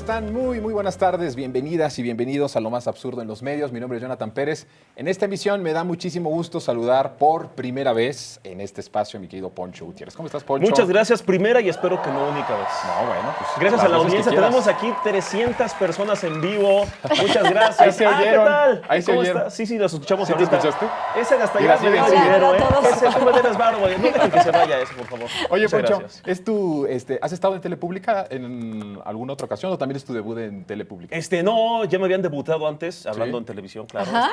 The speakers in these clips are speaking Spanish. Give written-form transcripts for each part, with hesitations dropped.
están? Muy buenas tardes. Bienvenidas y bienvenidos a Lo Más Absurdo en los Medios. Mi nombre es Jonathan Pérez. En esta emisión me da muchísimo gusto saludar por primera vez en este espacio a mi querido Poncho Gutiérrez. ¿Cómo estás, Poncho? Muchas gracias, primera y espero que no única vez. No, bueno, pues gracias a la audiencia. Tenemos aquí 300 personas en vivo. Muchas gracias. Ahí se oyeron. ¿Qué tal? Ahí se ¿Cómo oyeron. está? Sí, los escuchamos ¿Sí ahorita. te escuchaste? Ese hasta Mira, allá me sí, dio sí. dinero, Hola a todos. Ese tú me tienes barbo, no dejan que se vaya eso, por favor. Oye, Muchas Poncho, gracias. ¿es tu, ¿has estado en Telepública en alguna otra ocasión o también es tu debut en Telepública? No, ya me habían debutado antes, hablando ¿Sí? en televisión, claro. Ajá.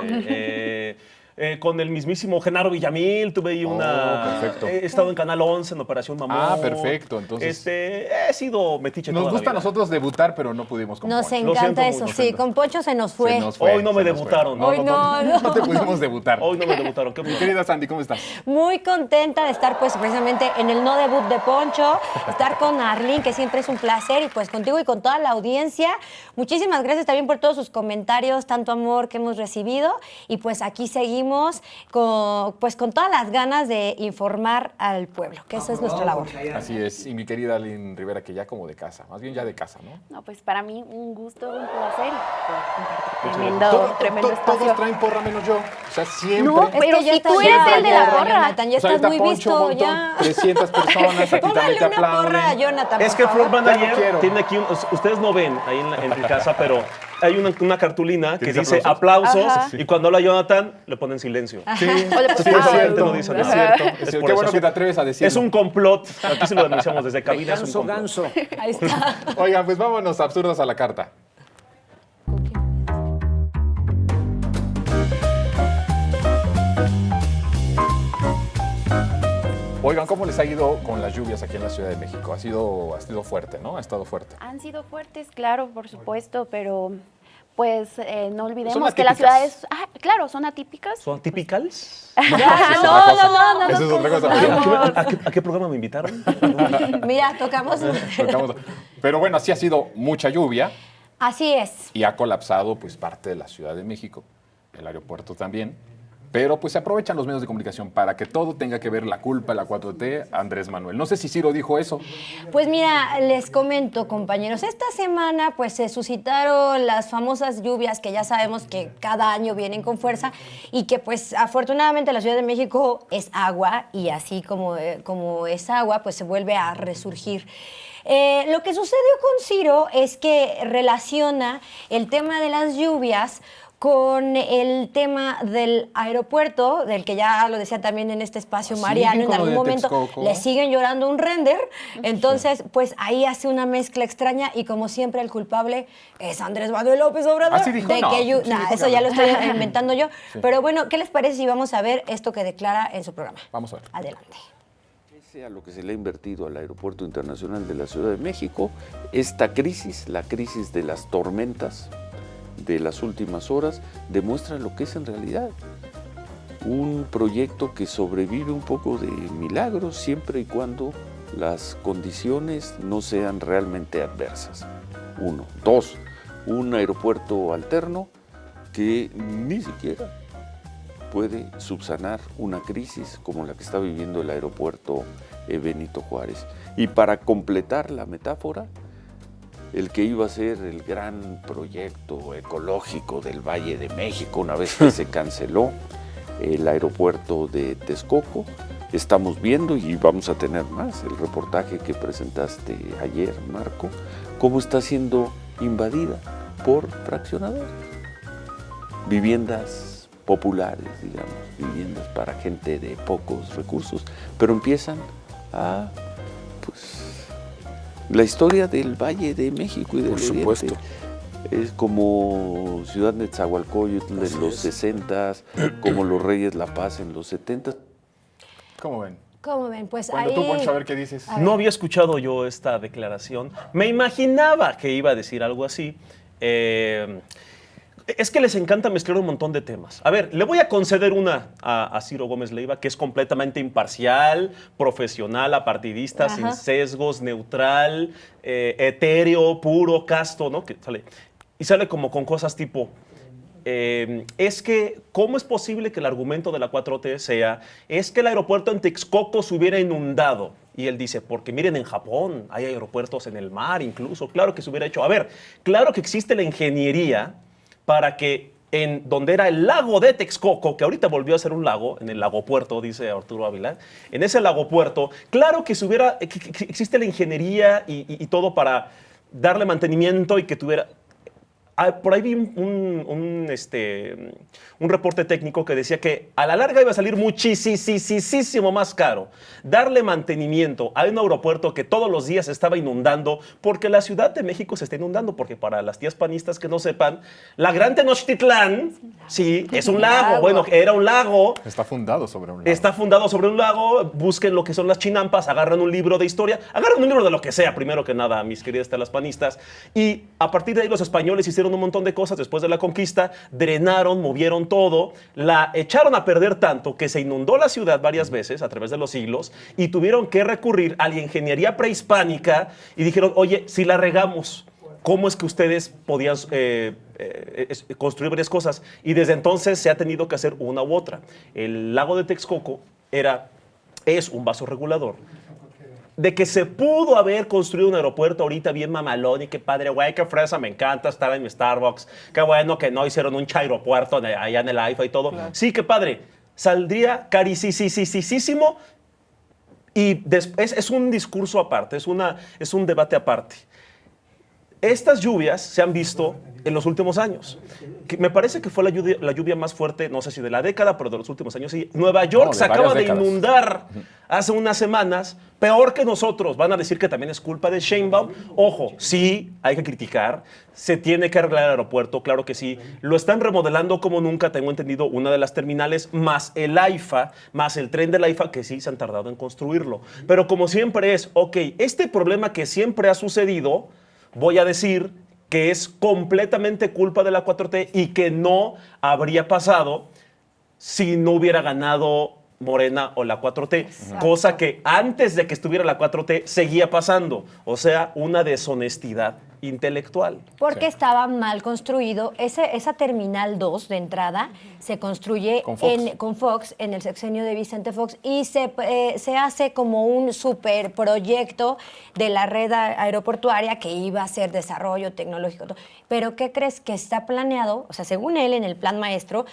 Con el mismísimo Genaro Villamil, tuve ahí perfecto. He estado en Canal 11, en Operación Mamón. Ah, perfecto, entonces. He sido metiche Nos toda gusta a la vida. nosotros debutar, pero no pudimos con Nos Poncho. Lo siento encanta eso, mucho. sí. Con Poncho se nos fue. Se nos fue, Hoy no me se nos fue. debutaron. Hoy no. No te pudimos debutar. Hoy no me debutaron. Qué Mi bruto. querida Sandy, ¿cómo estás? Muy contenta de estar pues precisamente en el no debut de Poncho, estar con Arlene, que siempre es un placer, y pues contigo y con toda la audiencia. Muchísimas gracias también por todos sus comentarios, tanto amor que hemos recibido. Y pues aquí seguimos con todas las ganas de informar al pueblo, que eso es nuestra labor. Así es. Y mi querida Aline Rivera, que ya como de casa, más bien ya de casa, ¿no? No, pues para mí un gusto, un placer y poder Muchas gracias. tremendo espacio. Todos traen porra menos yo. O sea, siempre. No, pero Es que ya si estás tú ya eres el de la rayado, porra. Jonathan, ya O sea, estás ahorita muy Poncho, visto, un montón, ya. 300 personas, a ti también Póngale te una porra a aplauden. Jonathan, Es por que el favor. floor Ya no manager quiero. tiene aquí, ustedes no ven ahí en casa, pero hay una cartulina que ¿Dice dice aplausos? aplausos Ajá. y cuando habla Jonathan le ponen silencio. Sí, Oye, pues, sí, es ah, cierto, lo dice, es ¿no? cierto. Es Es cierto. por Qué eso, bueno que te atreves a decirlo. Es un complot, aquí se lo denunciamos desde cabina, es un complot. Ahí está. Oigan, pues vámonos absurdas a la carta. Oigan, ¿cómo les ha ido con las lluvias aquí en la Ciudad de México? Ha sido fuerte, ¿no? Ha estado fuerte. Han sido fuertes, claro, por supuesto, pero pues no Son olvidemos que las atípicas. ciudades, claro, son atípicas. ¿Son típicas? No, eso es otra cosa. ¿A qué programa me invitaron? Mira, tocamos. Tocamos. Pero bueno, así ha sido mucha lluvia Así es. y ha colapsado pues parte de la Ciudad de México, el aeropuerto también. Pero pues se aprovechan los medios de comunicación para que todo tenga que ver la culpa de la 4T, Andrés Manuel. No sé si Ciro dijo eso. Pues mira, les comento, compañeros, esta semana pues se suscitaron las famosas lluvias que ya sabemos que cada año vienen con fuerza y que pues afortunadamente la Ciudad de México es agua y así como es agua pues se vuelve a resurgir. Lo que sucedió con Ciro es que relaciona el tema de las lluvias con el tema del aeropuerto, del que ya lo decía también en este espacio Sí, Mariano, en con lo algún de momento Texcoco. le siguen llorando un render, entonces pues ahí hace una mezcla extraña y como siempre el culpable es Andrés Manuel López Obrador. ¿Ah, sí dijo? No, sí dijo eso que ya no. lo estoy inventando yo, Sí. pero bueno, ¿qué les parece si vamos a ver esto que declara en su programa? Vamos a ver. Adelante. Pese a lo que se le ha invertido al Aeropuerto Internacional de la Ciudad de México, esta crisis, la crisis de las tormentas de las últimas horas, demuestra lo que es en realidad un proyecto que sobrevive un poco de milagros siempre y cuando las condiciones no sean realmente adversas. Uno. Dos, un aeropuerto alterno que ni siquiera puede subsanar una crisis como la que está viviendo el aeropuerto Benito Juárez. Y para completar la metáfora, el que iba a ser el gran proyecto ecológico del Valle de México, una vez que se canceló el aeropuerto de Texcoco, estamos viendo, y vamos a tener más, el reportaje que presentaste ayer, Marco, cómo está siendo invadida por fraccionadores. Viviendas populares, digamos, viviendas para gente de pocos recursos, pero empiezan a, pues, la historia del Valle de México y del Por Oriente. supuesto. Es como Ciudad Nezahualcóyotl en los 60s, como los Reyes La Paz en los 70s. ¿Cómo ven? ¿Cómo ven? Pues Bueno, ahí... tú, Poncho, a ver qué dices. A ver. No había escuchado yo esta declaración. Me imaginaba que iba a decir algo así. Es que les encanta mezclar un montón de temas. A ver, le voy a conceder una a Ciro Gómez Leiva, que es completamente imparcial, profesional, apartidista, Ajá. sin sesgos, neutral, etéreo, puro, casto, ¿no? Que sale, y sale como con cosas tipo, es que, ¿cómo es posible que el argumento de la 4T sea, es que el aeropuerto en Texcoco se hubiera inundado? Y él dice, porque miren, en Japón hay aeropuertos en el mar incluso, claro que se hubiera hecho. A ver, claro que existe la ingeniería para que en donde era el lago de Texcoco, que ahorita volvió a ser un lago, en el lago puerto, dice Arturo Ávila, en ese lago puerto, claro que que existe la ingeniería y todo para darle mantenimiento y que tuviera... Por ahí vi un reporte técnico que decía que a la larga iba a salir muchísimo más caro darle mantenimiento a un aeropuerto que todos los días se estaba inundando, porque la Ciudad de México se está inundando, porque para las tías panistas que no sepan, la Gran Tenochtitlán, sí, es un lago. Bueno, era un lago. Está fundado sobre un lago. Está fundado sobre un lago. Busquen lo que son las chinampas, agarran un libro de historia, agarran un libro de lo que sea, primero que nada, mis queridas telas panistas, y a partir de ahí los españoles hicieron un montón de cosas después de la conquista, drenaron, movieron todo, la echaron a perder tanto que se inundó la ciudad varias veces a través de los siglos y tuvieron que recurrir a la ingeniería prehispánica y dijeron, oye, si la regamos, ¿cómo es que ustedes podían construir varias cosas? Y desde entonces se ha tenido que hacer una u otra. El lago de Texcoco es un vaso regulador de que se pudo haber construido un aeropuerto ahorita bien mamalón y qué padre, güey, qué fresa, me encanta estar en mi Starbucks, qué bueno que no hicieron un chairopuerto allá en el AIFA y todo. Claro. Sí, qué padre, saldría carísimo y es un discurso aparte, es un debate aparte. Estas lluvias se han visto en los últimos años. Me parece que fue la lluvia más fuerte, no sé si de la década, pero de los últimos años. Sí. Nueva York se acaba de inundar hace unas semanas, peor que nosotros. Van a decir que también es culpa de Sheinbaum. Ojo, sí, hay que criticar. Se tiene que arreglar el aeropuerto, claro que sí. Lo están remodelando como nunca, tengo entendido, una de las terminales, más el AIFA, más el tren del AIFA, que sí se han tardado en construirlo. Pero como siempre es, ok, este problema que siempre ha sucedido, voy a decir que es completamente culpa de la 4T y que no habría pasado si no hubiera ganado Morena o la 4T. Exacto. Cosa que antes de que estuviera la 4T seguía pasando. O sea, una deshonestidad intelectual. Porque estaba mal construido. Esa Terminal 2 de entrada se construye con Fox en el sexenio de Vicente Fox y se hace como un superproyecto de la red aeroportuaria que iba a ser desarrollo tecnológico. Pero ¿qué crees? Que está planeado, o sea, según él en el plan maestro,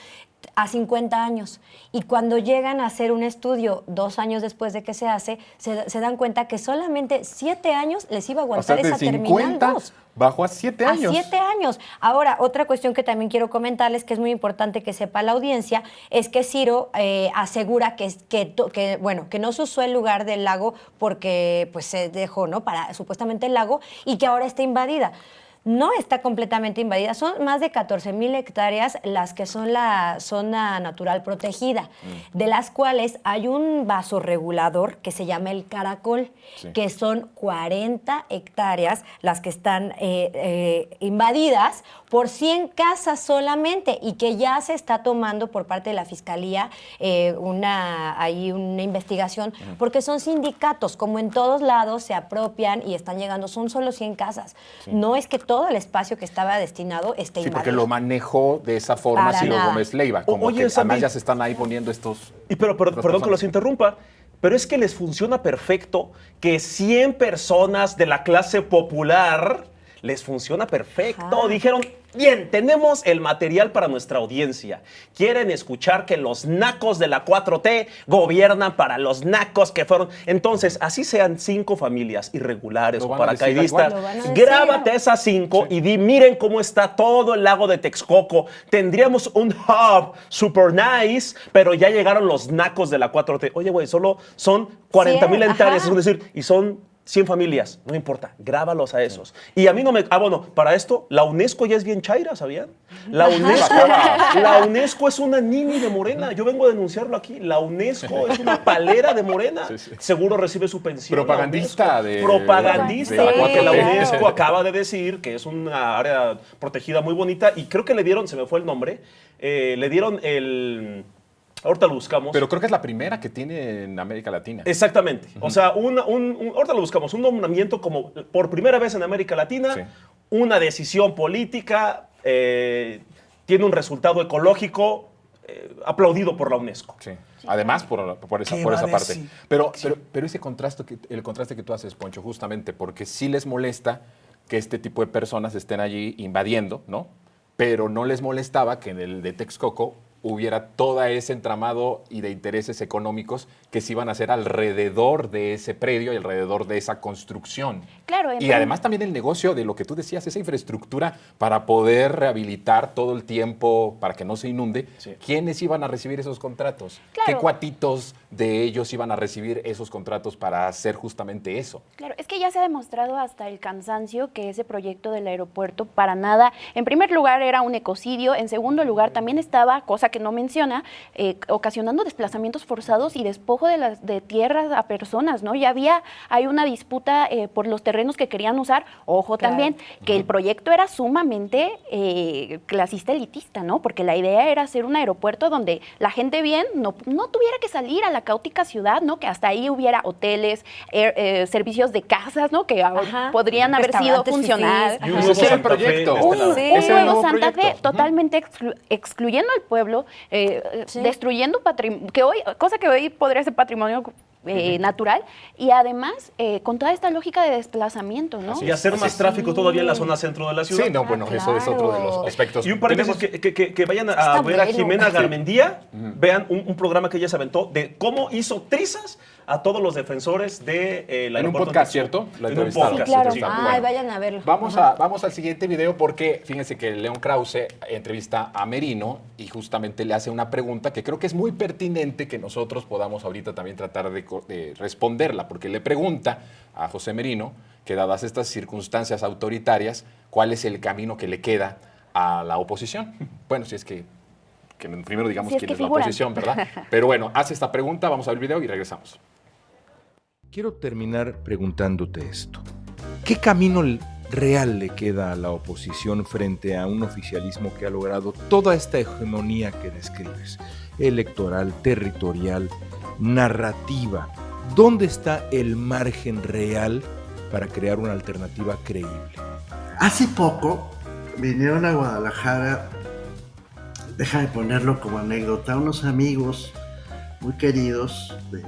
a 50 años. Y cuando llegan a hacer un estudio 2 años después de que se hace, se dan cuenta que solamente 7 años les iba a aguantar esa Terminal 2. Bajó a 7 años. A 7 años. Ahora, otra cuestión que también quiero comentarles, que es muy importante que sepa la audiencia, es que Ciro asegura que no se usó el lugar del lago porque pues, se dejó, ¿no? Para supuestamente el lago y que ahora está invadida. No está completamente invadida, son más de 14,000 hectáreas las que son la zona natural protegida, de las cuales hay un vasorregulador que se llama el Caracol, que son 40 hectáreas las que están invadidas por 100 casas solamente y que ya se está tomando por parte de la Fiscalía una investigación, porque son sindicatos, como en todos lados se apropian y están llegando, son solo 100 casas, no es que todo el espacio que estaba destinado esté invadido. Porque lo manejó de esa forma Ciro Gómez Leiva, como que además ya se están ahí poniendo estos... Perdón que los interrumpa, pero es que les funciona perfecto que 100 personas de la clase popular les funciona perfecto. Dijeron, bien, tenemos el material para nuestra audiencia. Quieren escuchar que los nacos de la 4T gobiernan para los nacos que fueron. Entonces, así sean 5 familias irregulares o paracaidistas, grábate esas 5 y di, miren cómo está todo el lago de Texcoco. Tendríamos un hub super nice, pero ya llegaron los nacos de la 4T. Oye, güey, solo son 40,000 hectáreas, es decir, y son 100 familias, no importa, grábalos a esos. Y a mí no me... bueno, para esto, la UNESCO ya es bien chaira, ¿sabían? La UNESCO es una nini de Morena. Yo vengo a denunciarlo aquí. La UNESCO es una palera de Morena. Seguro recibe su pensión. Propagandista Propagandista, porque la UNESCO acaba de decir que es una área protegida muy bonita y creo que le dieron, se me fue el nombre, le dieron el... Ahorita lo buscamos. Pero creo que es la primera que tiene en América Latina. Exactamente. O sea, ahorita lo buscamos. Un nombramiento como por primera vez en América Latina, una decisión política tiene un resultado ecológico aplaudido por la UNESCO. Sí. Además, por esa, ¿Qué por va esa a parte. decir? Pero ese contraste, el contraste que tú haces, Poncho, justamente porque sí les molesta que este tipo de personas estén allí invadiendo, ¿no? Pero no les molestaba que en el de Texcoco hubiera todo ese entramado y de intereses económicos que se iban a hacer alrededor de ese predio y alrededor de esa construcción. Claro, Y además también el negocio de lo que tú decías, esa infraestructura para poder rehabilitar todo el tiempo, para que no se inunde. Sí. ¿Quiénes iban a recibir esos contratos? Claro. ¿Qué cuatitos de ellos iban a recibir esos contratos para hacer justamente eso? Claro, es que ya se ha demostrado hasta el cansancio que ese proyecto del aeropuerto para nada, en primer lugar era un ecocidio, en segundo lugar también estaba, cosa que no menciona, ocasionando desplazamientos forzados y despojo de tierras a personas, ¿no? Ya hay una disputa por los terrenos que querían usar, ojo Claro. también, que el proyecto era sumamente clasista elitista, ¿no? Porque la idea era hacer un aeropuerto donde la gente bien no tuviera que salir a la caótica ciudad, ¿no? Que hasta ahí hubiera hoteles, servicios de casas, ¿no? Que Ajá. podrían haber sido Restaurantes funcionales. Y un Ese nuevo era el Santa Fe proyecto. de este Un, lado. Sí. un Ese era el nuevo nuevo Santa Fe proyecto. totalmente excluyendo al pueblo, Sí. destruyendo patrimonio, cosa que hoy podría ser patrimonio natural, y además con toda esta lógica de desplazamiento, ¿no? Así Y hacer Así más es. tráfico todavía en la zona centro de la ciudad. Sí, no, bueno, eso es otro de los claro. aspectos. Y un paréntesis, Tenemos- que vayan a Está ver a bueno. Jimena Garmendía, vean un programa que ella se aventó de cómo hizo trizas a todos los defensores del En un aeropuerto. podcast, de Texcoco. ¿cierto? La En un entrevistaron. podcast. Sí, claro. sí. Ay, Bueno. vayan a verlo. Vamos al siguiente video porque fíjense que León Krause entrevista a Merino y justamente le hace una pregunta que creo que es muy pertinente que nosotros podamos ahorita también tratar de responderla, porque le pregunta a José Merino que dadas estas circunstancias autoritarias, ¿cuál es el camino que le queda a la oposición? Bueno, si es que primero digamos Si es quién que es la figuran. oposición, ¿verdad? Pero bueno, hace esta pregunta, vamos a ver el video y regresamos. Quiero terminar preguntándote esto. ¿Qué camino real le queda a la oposición frente a un oficialismo que ha logrado toda esta hegemonía que describes? Electoral, territorial, narrativa. ¿Dónde está el margen real para crear una alternativa creíble? Hace poco vinieron a Guadalajara, déjame ponerlo como anécdota, unos amigos muy queridos de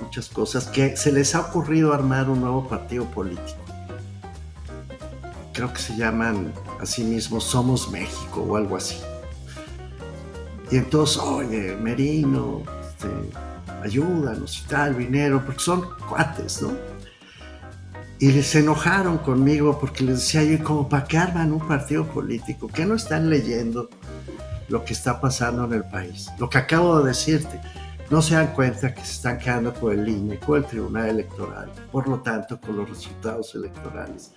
muchas cosas, que se les ha ocurrido armar un nuevo partido político. Creo que se llaman a sí mismos Somos México o algo así. Y entonces, oye, Merino, ayúdanos y tal, vinieron, porque son cuates, ¿no? Y se enojaron conmigo porque les decía yo, ¿cómo para qué arman un partido político? ¿Qué no están leyendo lo que está pasando en el país? Lo que acabo de decirte. No se dan cuenta que se están quedando con el INE, con el Tribunal Electoral, por lo tanto, con los resultados electorales.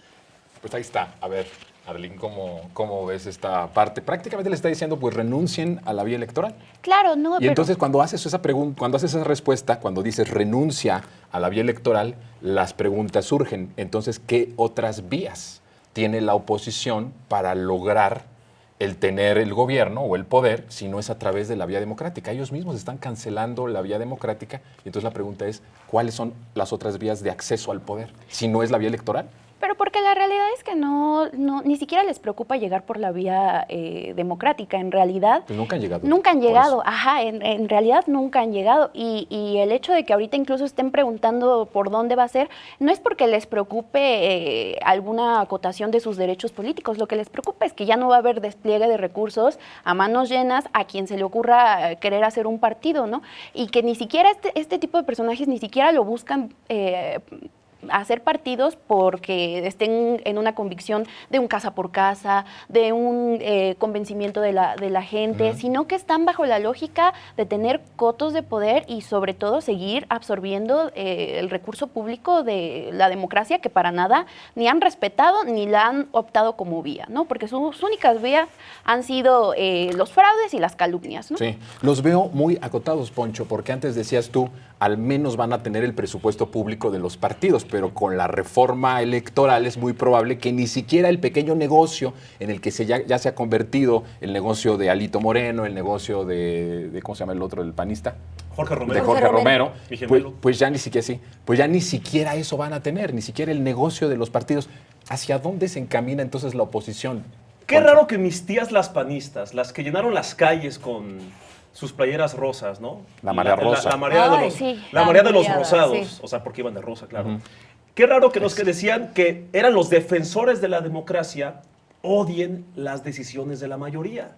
Pues ahí está. A ver, Arlene, ¿cómo ves esta parte? Prácticamente le está diciendo, pues renuncien a la vía electoral. Claro, no, Y pero entonces cuando haces esa pregunta, cuando haces esa respuesta, cuando dices renuncia a la vía electoral, las preguntas surgen. Entonces, ¿qué otras vías tiene la oposición para lograr el tener el gobierno o el poder si no es a través de la vía democrática? Ellos mismos están cancelando la vía democrática y entonces la pregunta es, ¿cuáles son las otras vías de acceso al poder si no es la vía electoral? Pero porque la realidad es que ni siquiera les preocupa llegar por la vía democrática. En realidad, Pues nunca han llegado. nunca han por llegado. eso. Ajá, en realidad nunca han llegado. Y el hecho de que ahorita incluso estén preguntando por dónde va a ser, no es porque les preocupe alguna acotación de sus derechos políticos. Lo que les preocupa es que ya no va a haber despliegue de recursos a manos llenas a quien se le ocurra querer hacer un partido, ¿no? Y que ni siquiera este tipo de personajes ni siquiera lo buscan hacer partidos porque estén en una convicción de un casa por casa, de un convencimiento de la gente, sino que están bajo la lógica de tener cotos de poder y sobre todo seguir absorbiendo el recurso público de la democracia que para nada ni han respetado ni la han optado como vía, ¿no? Porque sus únicas vías han sido los fraudes y las calumnias, ¿no? Sí, los veo muy acotados, Poncho, porque antes decías tú, al menos van a tener el presupuesto público de los partidos, pero con la reforma electoral es muy probable que ni siquiera el pequeño negocio en el que ya se ha convertido el negocio de Alito Moreno, el negocio de ¿cómo se llama el otro, el panista? Jorge Romero. De Jorge Romero, Mi gemelo. pues ya ni siquiera sí, pues ya ni siquiera eso van a tener, ni siquiera el negocio de los partidos. ¿Hacia dónde se encamina entonces la oposición? Qué raro que mis tías las panistas, las que llenaron las calles con sus playeras rosas, ¿no? La marea rosa. La marea de Ay, los, sí. la marea de los Ampliada, rosados. sí. O sea, porque iban de rosa, claro. Qué raro que los que decían que eran los defensores de la democracia odien las decisiones de la mayoría.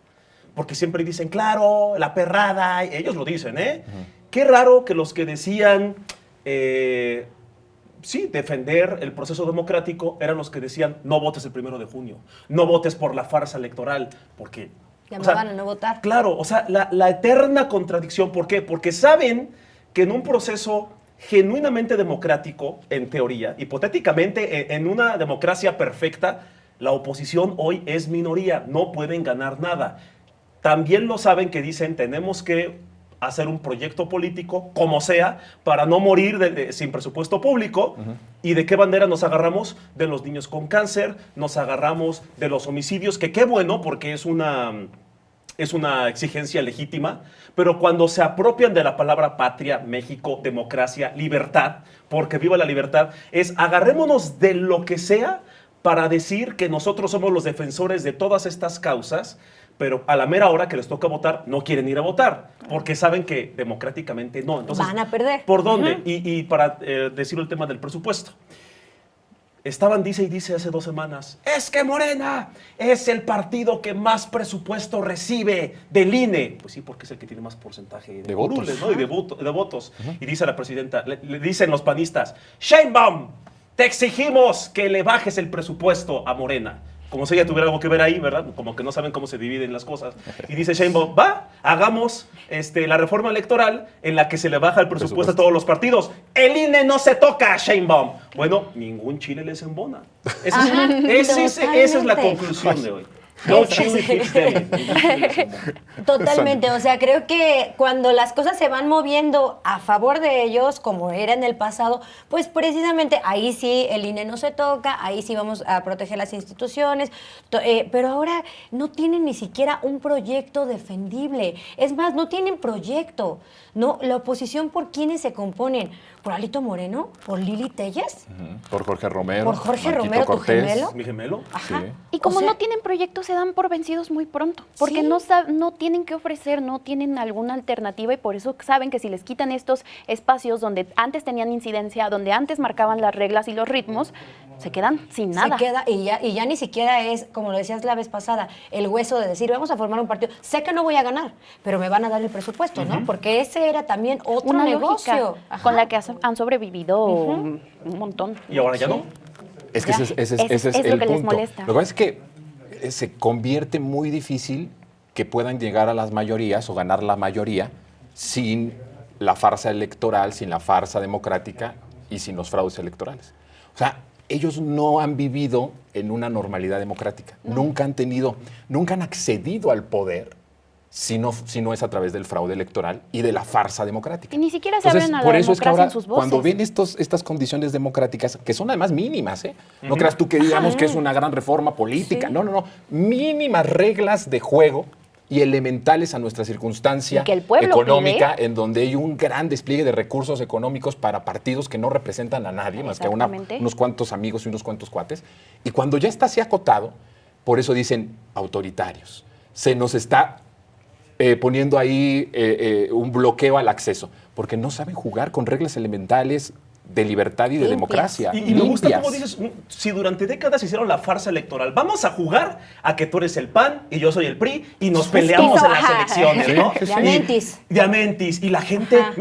Porque siempre dicen, claro, la perrada, ellos lo dicen, ¿eh? Qué raro que los que decían, sí, defender el proceso democrático eran los que decían, no votes el 1 de junio, no votes por la farsa electoral, porque... Llamaban a no votar. Claro, o sea, la eterna contradicción, ¿por qué? Porque saben que en un proceso genuinamente democrático, en teoría, hipotéticamente, en una democracia perfecta, la oposición hoy es minoría, no pueden ganar nada. También lo saben que dicen, tenemos que hacer un proyecto político, como sea, para no morir sin presupuesto público. ¿Y de qué bandera nos agarramos? De los niños con cáncer, nos agarramos de los homicidios, que qué bueno, porque es una exigencia legítima, pero cuando se apropian de la palabra patria, México, democracia, libertad, porque viva la libertad, es agarrémonos de lo que sea para decir que nosotros somos los defensores de todas estas causas, pero a la mera hora que les toca votar, no quieren ir a votar, porque saben que democráticamente no. Entonces, van a perder. ¿Por dónde? Y para decir el tema del presupuesto. Estaban, dice y dice hace 2 semanas, es que Morena es el partido que más presupuesto recibe del INE. Pues sí, porque es el que tiene más porcentaje de votos. curules, ¿no? Y de votos. Y dice la presidenta, le dicen los panistas, Sheinbaum, te exigimos que le bajes el presupuesto a Morena. Como si ella tuviera algo que ver ahí, ¿verdad? Como que no saben cómo se dividen las cosas. Y dice Sheinbaum, va, hagamos la reforma electoral en la que se le baja el presupuesto a todos los partidos. El INE no se toca, Sheinbaum. Bueno, ningún chile les embona. Esa es la conclusión de hoy. No chile hits them. Totalmente, o sea, creo que cuando las cosas se van moviendo a favor de ellos, como era en el pasado, pues precisamente ahí sí el INE no se toca, ahí sí vamos a proteger las instituciones, pero ahora no tienen ni siquiera un proyecto defendible. Es más, no tienen proyecto. No, la oposición, ¿por quiénes se componen? ¿Por Alito Moreno? ¿Por Lili Telles? Por Jorge Romero. ¿Por Jorge Marquito Romero, tu Cortés. gemelo? ¿Mi gemelo? Ajá. Sí. Y como O sea, no tienen proyectos, se dan por vencidos muy pronto, porque Sí. no tienen que ofrecer, no tienen alguna alternativa y por eso saben que si les quitan estos espacios donde antes tenían incidencia, donde antes marcaban las reglas y los ritmos, se quedan sin nada. Se queda, y ya ni siquiera es, como lo decías la vez pasada, el hueso de decir, vamos a formar un partido. Sé que no voy a ganar, pero me van a dar el presupuesto, ¿no? Porque ese era también otro Una negocio. lógica Ajá. con la que han sobrevivido un montón. Y ahora ya no. Es que Ya. ese Es es lo el que les punto. molesta. Lo que pasa es que se convierte muy difícil que puedan llegar a las mayorías o ganar la mayoría sin la farsa electoral, sin la farsa democrática y sin los fraudes electorales. O sea, ellos no han vivido en una normalidad democrática. Nunca han accedido al poder si no es a través del fraude electoral y de la farsa democrática. Y ni siquiera se Entonces, abren a la por eso es que democracia ahora, en sus voces. cuando ven estas condiciones democráticas, que son además mínimas, ¿eh? No creas tú que digamos que es una gran reforma política. Sí. No. Mínimas reglas de juego y elementales a nuestra circunstancia Y que el pueblo económica, en donde hay un gran despliegue de recursos económicos para partidos que no representan a nadie, más que a Exactamente. unos cuantos amigos y unos cuantos cuates. Y cuando ya está así acotado, por eso dicen autoritarios. Se nos está poniendo ahí un bloqueo al acceso, porque no saben jugar con reglas elementales de libertad y de Limpias. democracia. Y me gusta limpias. cómo dices, si durante décadas hicieron la farsa electoral, vamos a jugar a que tú eres el PAN y yo soy el PRI y nos peleamos en las Ajá. elecciones, ¿no? De Amentis. De Amentis. Y la gente, Ajá.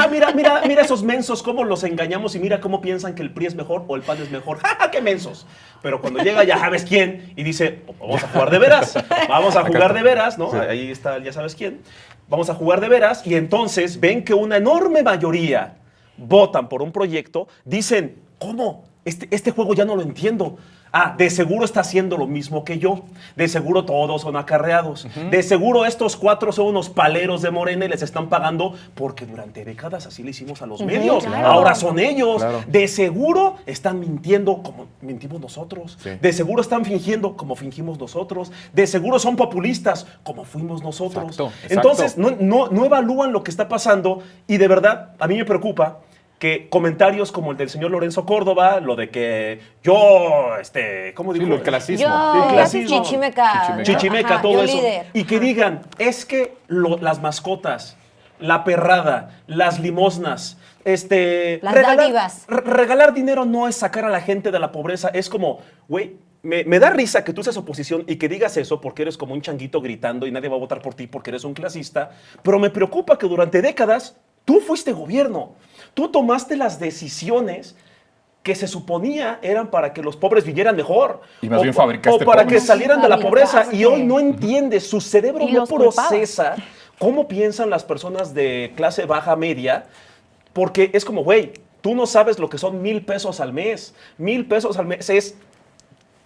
mira esos mensos, cómo los engañamos y mira cómo piensan que el PRI es mejor o el PAN es mejor. ¡Ja, qué mensos! Pero cuando llega ya sabes quién y dice, vamos a jugar de veras, vamos a jugar de veras, ¿no? Ahí está, ya sabes quién. Vamos a jugar de veras y entonces ven que una enorme mayoría votan por un proyecto, dicen, ¿cómo? Este juego ya no lo entiendo. Ah, de seguro está haciendo lo mismo que yo. De seguro todos son acarreados. De seguro estos 4 son unos paleros de Morena y les están pagando porque durante décadas así le hicimos a los medios. claro. Ahora son ellos. Claro. De seguro están mintiendo como mintimos nosotros. Sí. De seguro están fingiendo como fingimos nosotros. De seguro son populistas como fuimos nosotros. Exacto, exacto. Entonces, no evalúan lo que está pasando y de verdad a mí me preocupa que comentarios como el del señor Lorenzo Córdoba, lo de que yo, ¿cómo digo? Sí, el clasismo. Yo, El clasismo. chichimeca. Chichimeca, Ajá, todo yo eso. líder. Y que digan, es que las mascotas, la perrada, las limosnas, Las dádivas. regalar dinero no es sacar a la gente de la pobreza. Es como, güey, me da risa que tú seas oposición y que digas eso porque eres como un changuito gritando y nadie va a votar por ti porque eres un clasista. Pero me preocupa que durante décadas tú fuiste gobierno. Tú tomaste las decisiones que se suponía eran para que los pobres vivieran mejor. Y más bien fabricaste o para pobres. que salieran de la pobreza. Fabricaste. Y hoy no entiendes, su cerebro Y no los culpabas. procesa cómo piensan las personas de clase baja media, porque es como, güey, tú no sabes lo que son 1,000 pesos al mes. 1,000 pesos al mes es...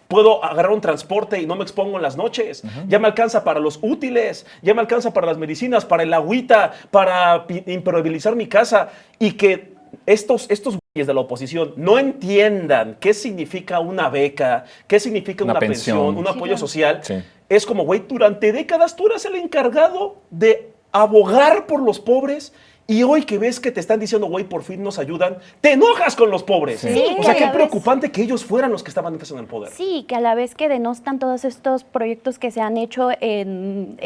Puedo agarrar un transporte y no me expongo en las noches. Ya me alcanza para los útiles, ya me alcanza para las medicinas, para el agüita, para impermeabilizar mi casa. Y que estos güeyes de la oposición no entiendan qué significa una beca, qué significa Una una pensión. pensión, un apoyo social. Sí. Es como, güey, durante décadas tú eras el encargado de abogar por los pobres. Y hoy que ves que te están diciendo, güey, por fin nos ayudan, te enojas con los pobres. Sí, O sea, a qué la vez. preocupante que ellos fueran los que estaban antes en el poder. Sí, que a la vez que denostan todos estos proyectos que se han hecho en,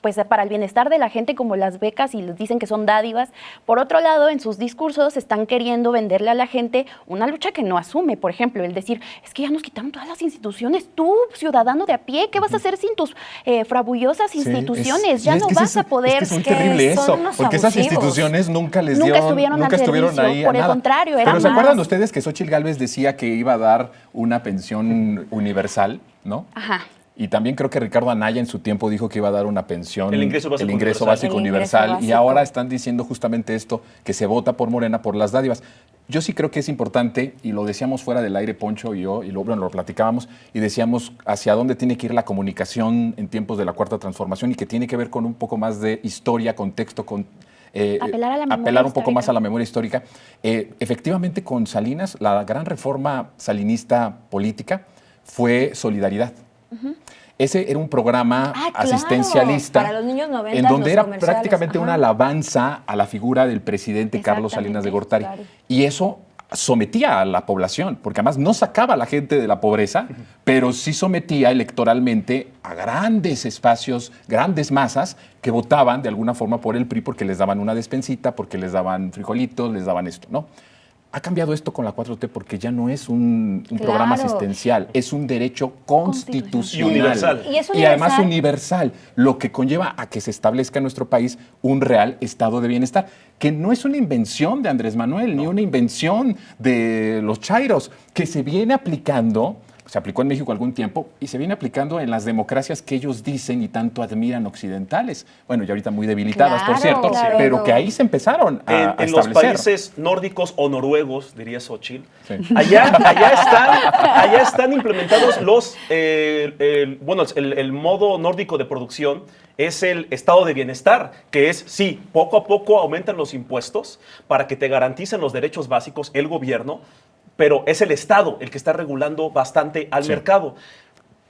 pues para el bienestar de la gente, como las becas, y les dicen que son dádivas. Por otro lado, en sus discursos están queriendo venderle a la gente una lucha que no asume. Por ejemplo, el decir, es que ya nos quitaron todas las instituciones. Tú, ciudadano de a pie, ¿qué vas a hacer sin tus frabullosas instituciones? Ya no vas a poder... Es muy terrible son eso, unos porque esas abusivos. instituciones nunca les Nunca dieron, estuvieron nunca al estuvieron servicio, ahí a por el nada. contrario, era Pero ¿se más. acuerdan ustedes que Xóchitl Gálvez decía que iba a dar una pensión universal, ¿no? Ajá. Y también creo que Ricardo Anaya en su tiempo dijo que iba a dar una pensión, El ingreso básico universal. básico El ingreso universal. Y básico. ahora están diciendo justamente esto, que se vota por Morena por las dádivas. Yo sí creo que es importante, y lo decíamos fuera del aire, Poncho y yo, y luego lo platicábamos, y decíamos hacia dónde tiene que ir la comunicación en tiempos de la Cuarta Transformación, y que tiene que ver con un poco más de historia, contexto, con... Apelar a la memoria apelar un poco histórica. más a la memoria histórica. Efectivamente, con Salinas, la gran reforma salinista política fue Solidaridad. Ese era un programa Ah, claro, asistencialista para los niños 90, en donde los era comerciales, prácticamente ajá. una alabanza a la figura del presidente Carlos Salinas de Gortari. Y eso sometía a la población, porque además no sacaba a la gente de la pobreza, pero sí sometía electoralmente a grandes espacios, grandes masas que votaban de alguna forma por el PRI porque les daban una despensita, porque les daban frijolitos, les daban esto, ¿no? Ha cambiado esto con la 4T porque ya no es un programa Claro. asistencial, es un derecho constitucional. Y universal. Y es además universal. universal, lo que conlleva a que se establezca en nuestro país un real estado de bienestar, que no es una invención de Andrés Manuel, ni una invención de los chairos, que se viene aplicando, se aplicó en México algún tiempo, y se viene aplicando en las democracias que ellos dicen y tanto admiran occidentales. Bueno, y ahorita muy debilitadas, por Claro, cierto, claro. pero que ahí se empezaron a En los establecer. países nórdicos o noruegos, diría Xochitl, Sí. allá están implementados el modo nórdico de producción es el estado de bienestar, que es, sí, poco a poco aumentan los impuestos para que te garanticen los derechos básicos el gobierno, pero es el Estado el que está regulando bastante al Sí. mercado.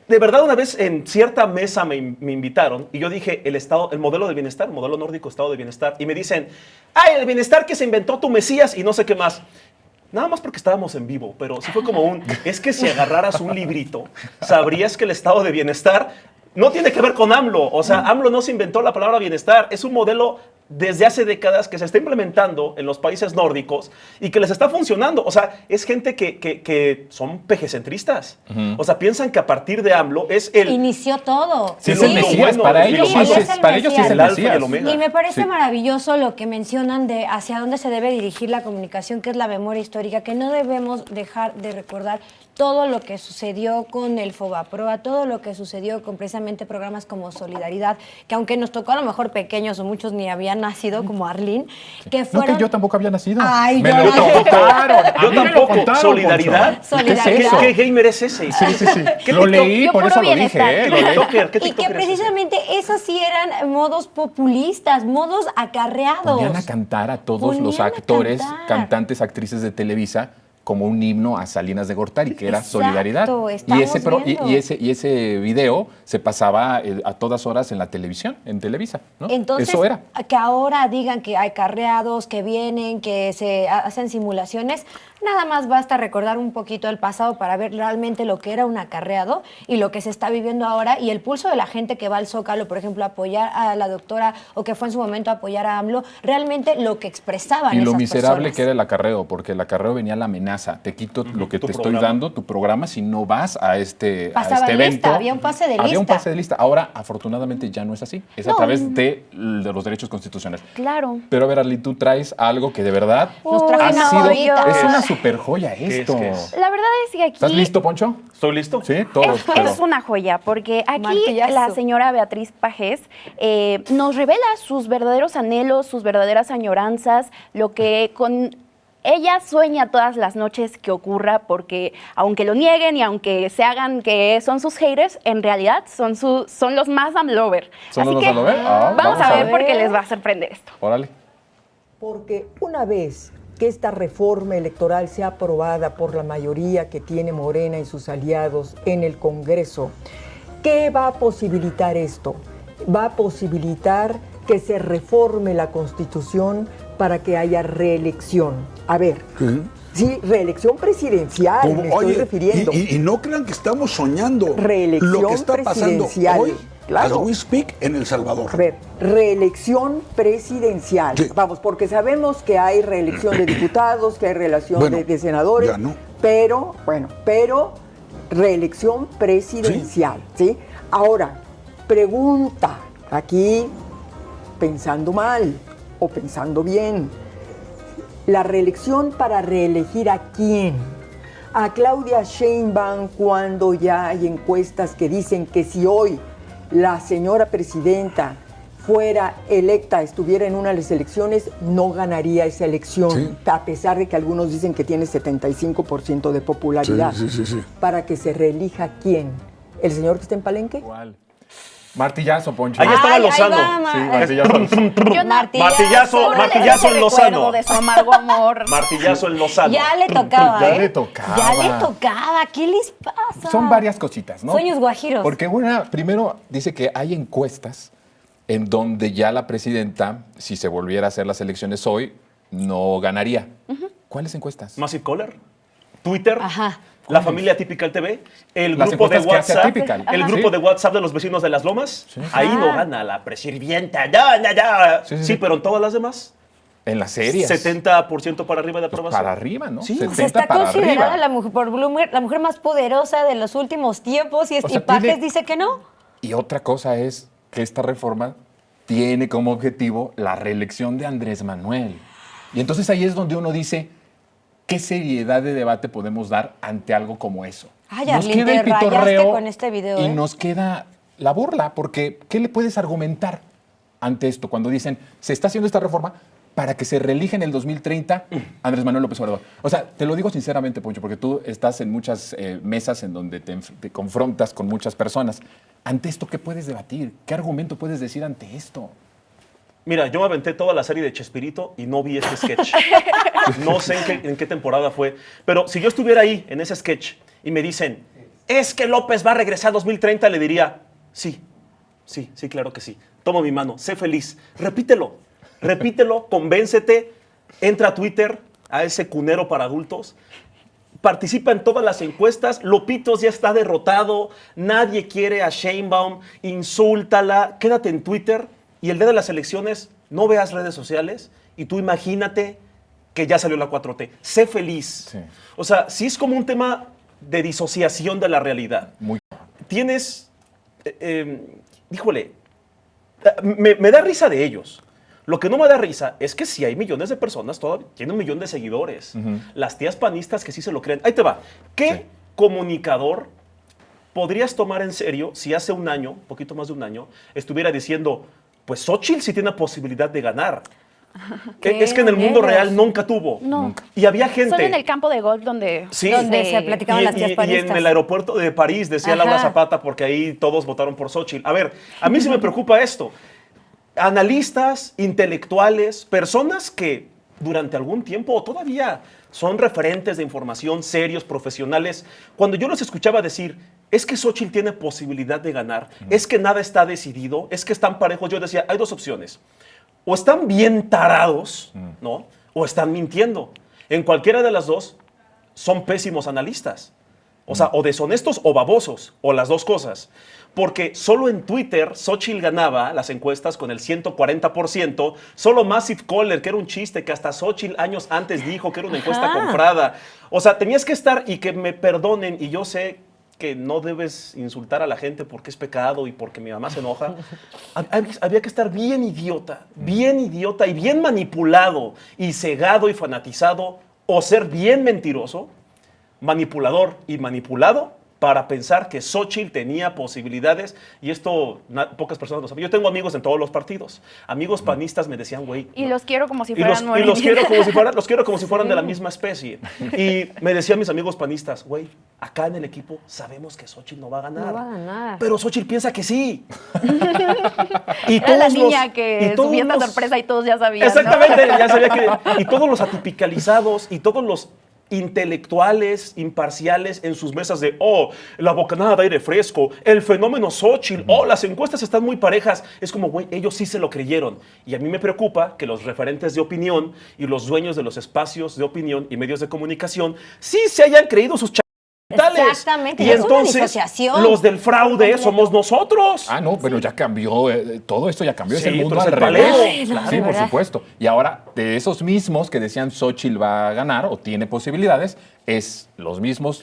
De verdad, una vez en cierta mesa me invitaron y yo dije el modelo de bienestar, modelo nórdico, estado de bienestar, y me dicen, ¡ay, el bienestar que se inventó tu Mesías! Y no sé qué más. Nada más porque estábamos en vivo, pero sí fue como es que si agarraras un librito, sabrías que el estado de bienestar no tiene que ver con AMLO. O sea, AMLO no se inventó la palabra bienestar, es un modelo desde hace décadas que se está implementando en los países nórdicos y que les está funcionando. O sea, es gente que son pejecentristas. O sea, piensan que a partir de AMLO es el... Inició todo. Sí, es lo el Mesías, bueno, para y ellos, lo malo. Él es el para ellos sí es el Mesías. El alfa y Mesías. el omega. Y me parece Sí. maravilloso lo que mencionan de hacia dónde se debe dirigir la comunicación, que es la memoria histórica, que no debemos dejar de recordar todo lo que sucedió con el Fobaproa, todo lo que sucedió con precisamente programas como Solidaridad, que aunque nos tocó a lo mejor pequeños o muchos ni habían nacido, como Arlene, que No, fueron... que yo tampoco había nacido. Ay, Me yo lo no. contaron. A Yo mí me lo tampoco. contaron, Solidaridad. Poncho. Solidaridad. ¿Qué es eso? ¿Qué gamer es ese? Sí, sí, sí. ¿Qué Lo TikTok? leí, Yo por puro eso lo bienestar. dije. ¿Qué Lo leí. TikToker? ¿Qué Y que TikToker es ese? precisamente esos sí eran modos populistas, modos acarreados. Ponían a cantar a todos los Ponían a actores, cantar. cantantes, actrices de Televisa como un himno a Salinas de Gortari, que era Exacto, solidaridad. estamos viendo. Y ese video se pasaba a todas horas en la televisión, en Televisa, ¿no? Entonces, Eso era. que ahora digan que hay carreados, que vienen, que se hacen simulaciones, nada más basta recordar un poquito el pasado para ver realmente lo que era un acarreado y lo que se está viviendo ahora y el pulso de la gente que va al Zócalo, por ejemplo, a apoyar a la doctora o que fue en su momento a apoyar a AMLO, realmente lo que expresaban Y lo esas miserable personas. que era el acarreo, porque el acarreo venía la amenaza. Te quito lo que Tu te programa. estoy dando, tu programa, si no vas a este Pasaba lista, evento. había un pase de Había un lista. pase de lista. Ahora, afortunadamente, ya no es así. Es a No. través de los derechos constitucionales. Claro. Pero a ver, Arly, tú traes algo que de verdad Nos trajo ha una sido... joyita. Es una super joya es? esto. ¿Qué es? La verdad es que aquí... ¿Estás listo, Poncho? ¿Estoy listo? Sí, todos. Es una joya, porque aquí Martillazo. la señora Beatriz Pajés nos revela sus verdaderos anhelos, sus verdaderas añoranzas, lo que con ella sueña todas las noches que ocurra, porque aunque lo nieguen y aunque se hagan que son sus haters, en realidad son los más AMLover. ¿Son Así los que más AMLover? Ah, vamos a ver ver. por qué les va a sorprender esto. Órale. Porque una vez que esta reforma electoral sea aprobada por la mayoría que tiene Morena y sus aliados en el Congreso, ¿qué va a posibilitar esto? Va a posibilitar que se reforme la Constitución para que haya reelección. A ver, sí, reelección presidencial, Como, me estoy oye, refiriendo. y no crean que estamos soñando Reelección lo que está pasando presidencial, hoy, claro. as we speak, en El Salvador. A ver, reelección presidencial. Sí. Vamos, porque sabemos que hay reelección de diputados, que hay reelección Bueno, de senadores, ya no. pero reelección presidencial, ¿sí? Ahora, pregunta, aquí pensando mal o pensando bien, la reelección para reelegir ¿a quién? A Claudia Sheinbaum, cuando ya hay encuestas que dicen que si hoy la señora presidenta fuera electa, estuviera en una de las elecciones, no ganaría esa elección, Sí. a pesar de que algunos dicen que tiene 75% de popularidad. Sí. ¿Para que se reelija quién? ¿El señor que está en Palenque? ¿Cuál? Martillazo, Poncho. Ahí estaba Ay, ahí Lozano. va, Sí, ma- martillazo. Yo no- Martillazo, solo martillazo les en Lozano. recuerdo de su amargo amor. Martillazo en Lozano. Ya le tocaba, Ya ¿eh? le tocaba. Ya le tocaba. ¿Qué les pasa? Son varias cositas, ¿no? Sueños guajiros. Porque primero dice que hay encuestas en donde ya la presidenta, si se volviera a hacer las elecciones hoy, no ganaría. ¿Cuáles encuestas? Massive Caller, Twitter, Ajá. la familia Typical TV, el Las grupo de encuestas que hace WhatsApp, Atypical. el Ajá. grupo Sí. de WhatsApp de los vecinos de Las Lomas. Sí. Ahí no Ah. gana la presidenta. Ya. Sí, Sí, sí, sí. pero en todas las demás, En las series. 70% para arriba de Pues aprobación. para arriba, ¿no? Sí. 70 Se está para considerada arriba. la mujer más poderosa de los últimos tiempos y, O sea, y Pajes tiene- dice que no. Y otra cosa es que esta reforma tiene como objetivo la reelección de Andrés Manuel. Y entonces ahí es donde uno dice, ¿qué seriedad de debate podemos dar ante algo como eso? Ay, Arlene, te rayaste con este video, y ¿eh? nos queda la burla, porque ¿qué le puedes argumentar ante esto cuando dicen, se está haciendo esta reforma para que se reelija en el 2030 Andrés Manuel López Obrador? O sea, te lo digo sinceramente, Poncho, porque tú estás en muchas mesas en donde te confrontas con muchas personas. Ante esto, ¿qué puedes debatir? ¿Qué argumento puedes decir ante esto? Mira, yo me aventé toda la serie de Chespirito y no vi este sketch. No sé en qué temporada fue. Pero si yo estuviera ahí en ese sketch y me dicen, es que López va a regresar 2030, le diría, sí, claro que sí. Toma mi mano, sé feliz. Repítelo, convéncete, entra a Twitter, a ese cunero para adultos, participa en todas las encuestas, Lopitos ya está derrotado, nadie quiere a Sheinbaum, insúltala, quédate en Twitter y el día de las elecciones no veas redes sociales y tú imagínate que ya salió la 4T. Sé feliz. Sí. O sea, sí es como un tema de disociación de la realidad. Muy... Tienes, híjole, me da risa de ellos. Lo que no me da risa es que si hay millones de personas, todavía tienen 1 millón de seguidores. Las tías panistas que sí se lo creen. Ahí te va. ¿Qué Sí. comunicador podrías tomar en serio si hace un año, poquito más de un año, estuviera diciendo, pues Xóchitl sí tiene posibilidad de ganar? ¿Qué? Es que en el mundo Ellos. real nunca tuvo. No. Y había gente... Solo en el campo de golf donde... Sí. Donde se platicaban las tías y panistas. en el aeropuerto de París, decía Ajá. Laura Zapata, porque ahí todos votaron por Xóchitl. A ver, a mí sí me preocupa esto. Analistas, intelectuales, personas que durante algún tiempo todavía son referentes de información serios, profesionales. Cuando yo los escuchaba decir, es que Xóchitl tiene posibilidad de ganar, es que nada está decidido, es que están parejos, yo decía, hay dos opciones. O están bien tarados, ¿no? O están mintiendo. En cualquiera de las dos, son pésimos analistas. O sea, o deshonestos o babosos, o las dos cosas. Porque solo en Twitter Xóchitl ganaba las encuestas con el 140%, solo Massive Caller, que era un chiste que hasta Xóchitl años antes dijo que era una encuesta comprada. O sea, tenías que estar, y que me perdonen, y yo sé que no debes insultar a la gente porque es pecado y porque mi mamá se enoja. Había que estar bien idiota y bien manipulado y cegado y fanatizado, o ser bien mentiroso, manipulador y manipulado, para pensar que Xóchitl tenía posibilidades, y esto pocas personas lo saben. Yo tengo amigos en todos los partidos. Amigos panistas me decían, güey. Y los quiero como si fueran y los quiero como si fueran de la misma especie. Y me decían mis amigos panistas, güey, acá en el equipo sabemos que Xóchitl no va a ganar. No va a ganar. Pero Xóchitl piensa que sí. Y Era la todos niña los- que y todos subía esta los- sorpresa y todos ya sabían, ¿no? Exactamente, ya sabía que. Y todos los atipicalizados y todos los intelectuales imparciales en sus mesas de, la bocanada de aire fresco, el fenómeno Xóchitl, las encuestas están muy parejas. Es como, güey, ellos sí se lo creyeron. Y a mí me preocupa que los referentes de opinión y los dueños de los espacios de opinión y medios de comunicación sí se hayan creído sus Exactamente, y es una entonces disociación. los del fraude somos nosotros. Ah, no, pero ya cambió, todo esto ya cambió, Sí, es el mundo pero al es el revés. paleo, claro. Sí, De por verdad. supuesto. Y ahora, de esos mismos que decían Xóchitl va a ganar o tiene posibilidades, es los mismos.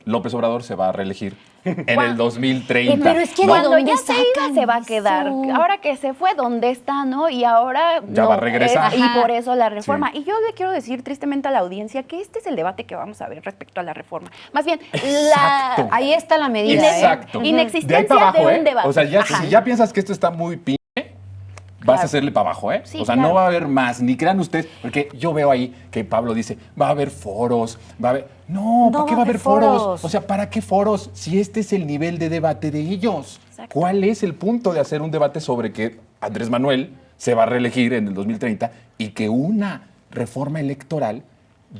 López Obrador se va a reelegir en el 2030. Pero es que ¿no? Cuando ¿dónde ya se iba, sacan se va a quedar. eso? Ahora que se fue, ¿dónde está, no? Y ahora Ya no, va a regresar. y Ajá. por eso la reforma. Y yo le quiero decir tristemente a la audiencia que este es el debate que vamos a ver respecto a la reforma. Más bien, Exacto. Ahí está la medida. Exacto. Inexistencia De ahí para abajo, de un debate. O sea, Ajá. si ya piensas que esto está muy pinche, vas a Claro. hacerle para abajo, ¿eh? Sí, o sea, claro. no va a haber más, ni crean ustedes, porque yo veo ahí que Pablo dice, va a haber foros, va a haber... No, ¿para qué va a haber foros? O sea, ¿para qué foros si este es el nivel de debate de ellos? Exacto. ¿Cuál es el punto de hacer un debate sobre que Andrés Manuel se va a reelegir en el 2030 y que una reforma electoral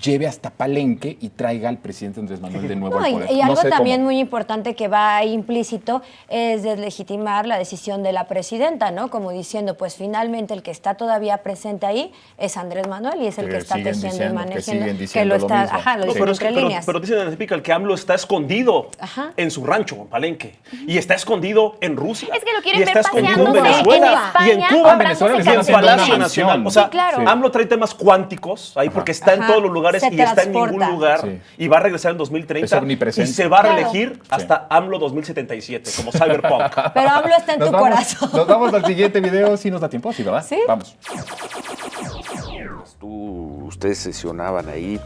lleve hasta Palenque y traiga al presidente Andrés Manuel de nuevo No, al poder? y No algo sé también cómo. muy importante que va implícito es deslegitimar la decisión de la presidenta, ¿no? Como diciendo, pues finalmente el que está todavía presente ahí es Andrés Manuel y es el Que que está siguen tejiendo y diciendo, que manejando. siguen Que diciendo lo lo está, mismo. ajá, lo Sí. dicen entre líneas. Pero dicen en el Epical que AMLO está escondido Ajá. en su rancho, en Palenque. Y está escondido en Rusia. Es que lo quieren y está ver escondido en paseándose Venezuela. en España, y en Cuba, comprándose Venezuela le y en están haciendo Palacio una Nacional. mansión. O sea, Sí, claro. AMLO trae temas cuánticos ahí porque está en Ajá. todos los lugares Se y está en ningún transporta. lugar. Sí. Y va a regresar en 2030. Es omnipresente. Y se va a Claro. reelegir hasta AMLO 2077, como Cyberpunk. Pero AMLO está en tu corazón. Nos vamos al siguiente video, si nos da tiempo, sí, ¿verdad? Sí. Vamos. Ustedes sesionaban ahí,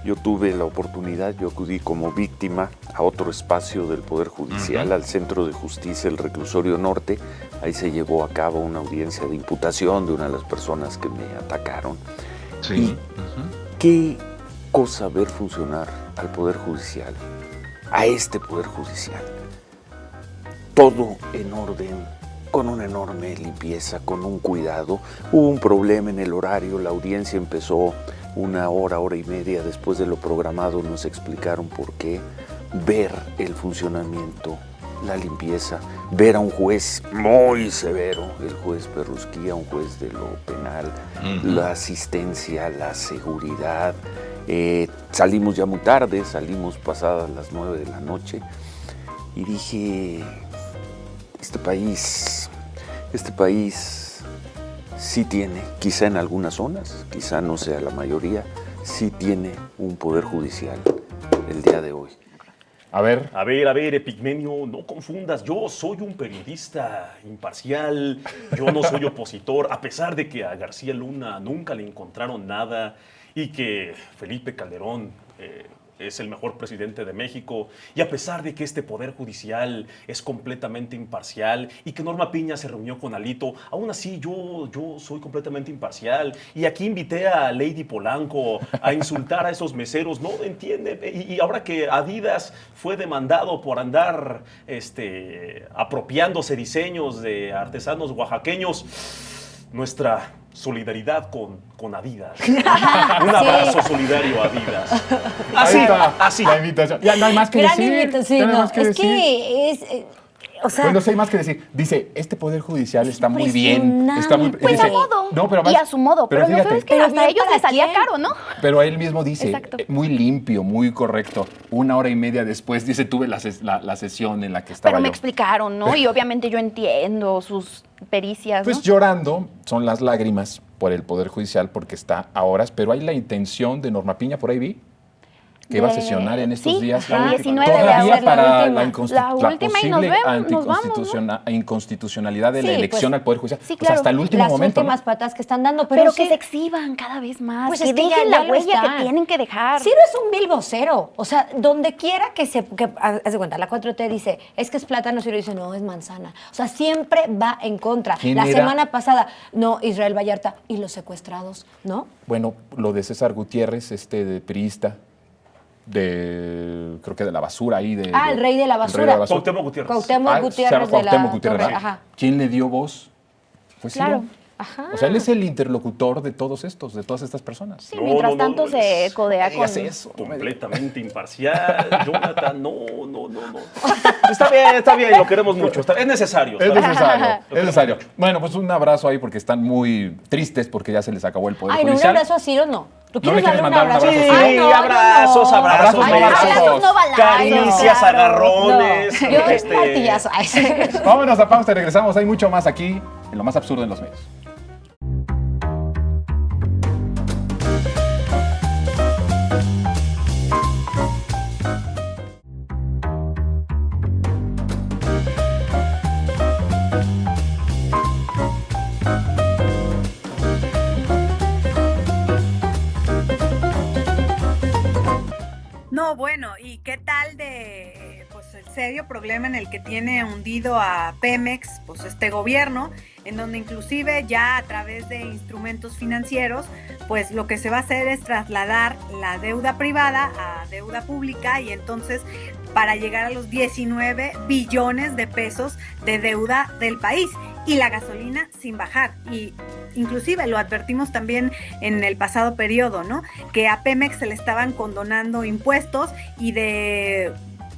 yo tuve la oportunidad, yo acudí como víctima a otro espacio del Poder Judicial, al Centro de Justicia, el Reclusorio Norte. Ahí se llevó a cabo una audiencia de imputación de una de las personas que me atacaron. Sí. ¿Qué cosa ver funcionar al Poder Judicial, a este Poder Judicial? Todo en orden, con una enorme limpieza, con un cuidado. Hubo un problema en el horario, la audiencia empezó una hora, hora y media después de lo programado, nos explicaron por qué. Ver el funcionamiento, la limpieza, ver a un juez muy severo, el juez Perrusquía, un juez de lo penal, la asistencia, la seguridad. Salimos ya muy tarde, salimos pasadas las 9 de la noche y dije, este país sí tiene, quizá en algunas zonas, quizá no sea la mayoría, sí tiene un poder judicial el día de hoy. A ver, A ver, Epigmenio, no confundas. Yo soy un periodista imparcial, yo no soy opositor, a pesar de que a García Luna nunca le encontraron nada y que Felipe Calderón es el mejor presidente de México, y a pesar de que este Poder Judicial es completamente imparcial y que Norma Piña se reunió con Alito, aún así yo soy completamente imparcial. Y aquí invité a Lady Polanco a insultar a esos meseros, no entiende. Y ahora que Adidas fue demandado por andar apropiándose diseños de artesanos oaxaqueños, nuestra solidaridad con Adidas. Un abrazo solidario a Adidas. Ahí está, Así. la invitación. Ya no hay más que Gran decir. invitación, ya no hay no, más que es decir. que es, o sea, Bueno, sí hay más que decir. Dice, este Poder Judicial está muy bien. Está muy, Pues dice, a modo. no, pero y a su modo. Pero lo fíjate, peor es que pero hasta a bien ellos para les salía quién. caro, ¿no? pero él mismo dice, Exacto. muy limpio, muy correcto. 1 hora y media después, dice, tuve la sesión en la que estaba Pero me yo. explicaron, ¿no? Y obviamente yo entiendo sus pericias, Pues ¿no? llorando, son las lágrimas por el Poder Judicial porque está a horas, pero hay la intención de Norma Piña, por ahí vi, que iba a sesionar en estos sí, días. el 19 de todavía abril, la para última. la última y posible nos vamos, inconstitucionalidad de la Sí, elección pues, al Poder Judicial. sí, O sea, claro. hasta el último las momento. ¿no? últimas patas que están dando, Pero sí, que se exhiban cada vez más, pues que es que dejen ya la lo huella están. que tienen que dejar. Ciro es un vil vocero. O sea, donde quiera haz de cuenta, la 4T dice, es que es plátano, Ciro dice, no, es manzana. O sea, siempre va en contra. ¿Quién La era? semana pasada, no, Israel Vallarta y los secuestrados, ¿no? Bueno, lo de César Gutiérrez, de priista, creo que de la basura ahí. El rey de la basura. Cuauhtémoc Gutiérrez. Cuauhtémoc Se Gutiérrez llama de Cuauhtémoc la Gutiérrez. Torre, ajá. ¿Quién le dio voz? Fue Ciro. Claro. Ajá. O sea, él es el interlocutor de todos estos, de todas estas personas. Sí, mientras tanto se codea con... Digas eso. Completamente imparcial, Jonathan. No. Está bien, lo queremos mucho. Es necesario. Es necesario, Lo es queremos necesario. mucho. Bueno, pues un abrazo ahí porque están muy tristes porque ya se les acabó el Poder Ay, no, un Judicial. abrazo a Ciro, no. ¿Tú ¿No le quieres quieres darle un mandar un abrazo? abrazo a Sí, Ciro? Ay, no, yo abrazos, no. abrazos, Ay, besos. abrazos no balazos. Caricias, Claro. agarrones. No, yo martillazo. Ay, sí. Vámonos a pausa y regresamos. Hay mucho más aquí en Lo Más Absurdo en los Medios. No, bueno, ¿y qué tal de pues el serio problema en el que tiene hundido a Pemex, pues este gobierno, en donde inclusive ya a través de instrumentos financieros, pues lo que se va a hacer es trasladar la deuda privada a deuda pública y entonces para llegar a los 19 billones de pesos de deuda del país y la gasolina sin bajar. Y inclusive lo advertimos también en el pasado periodo, ¿no? Que a Pemex se le estaban condonando impuestos y de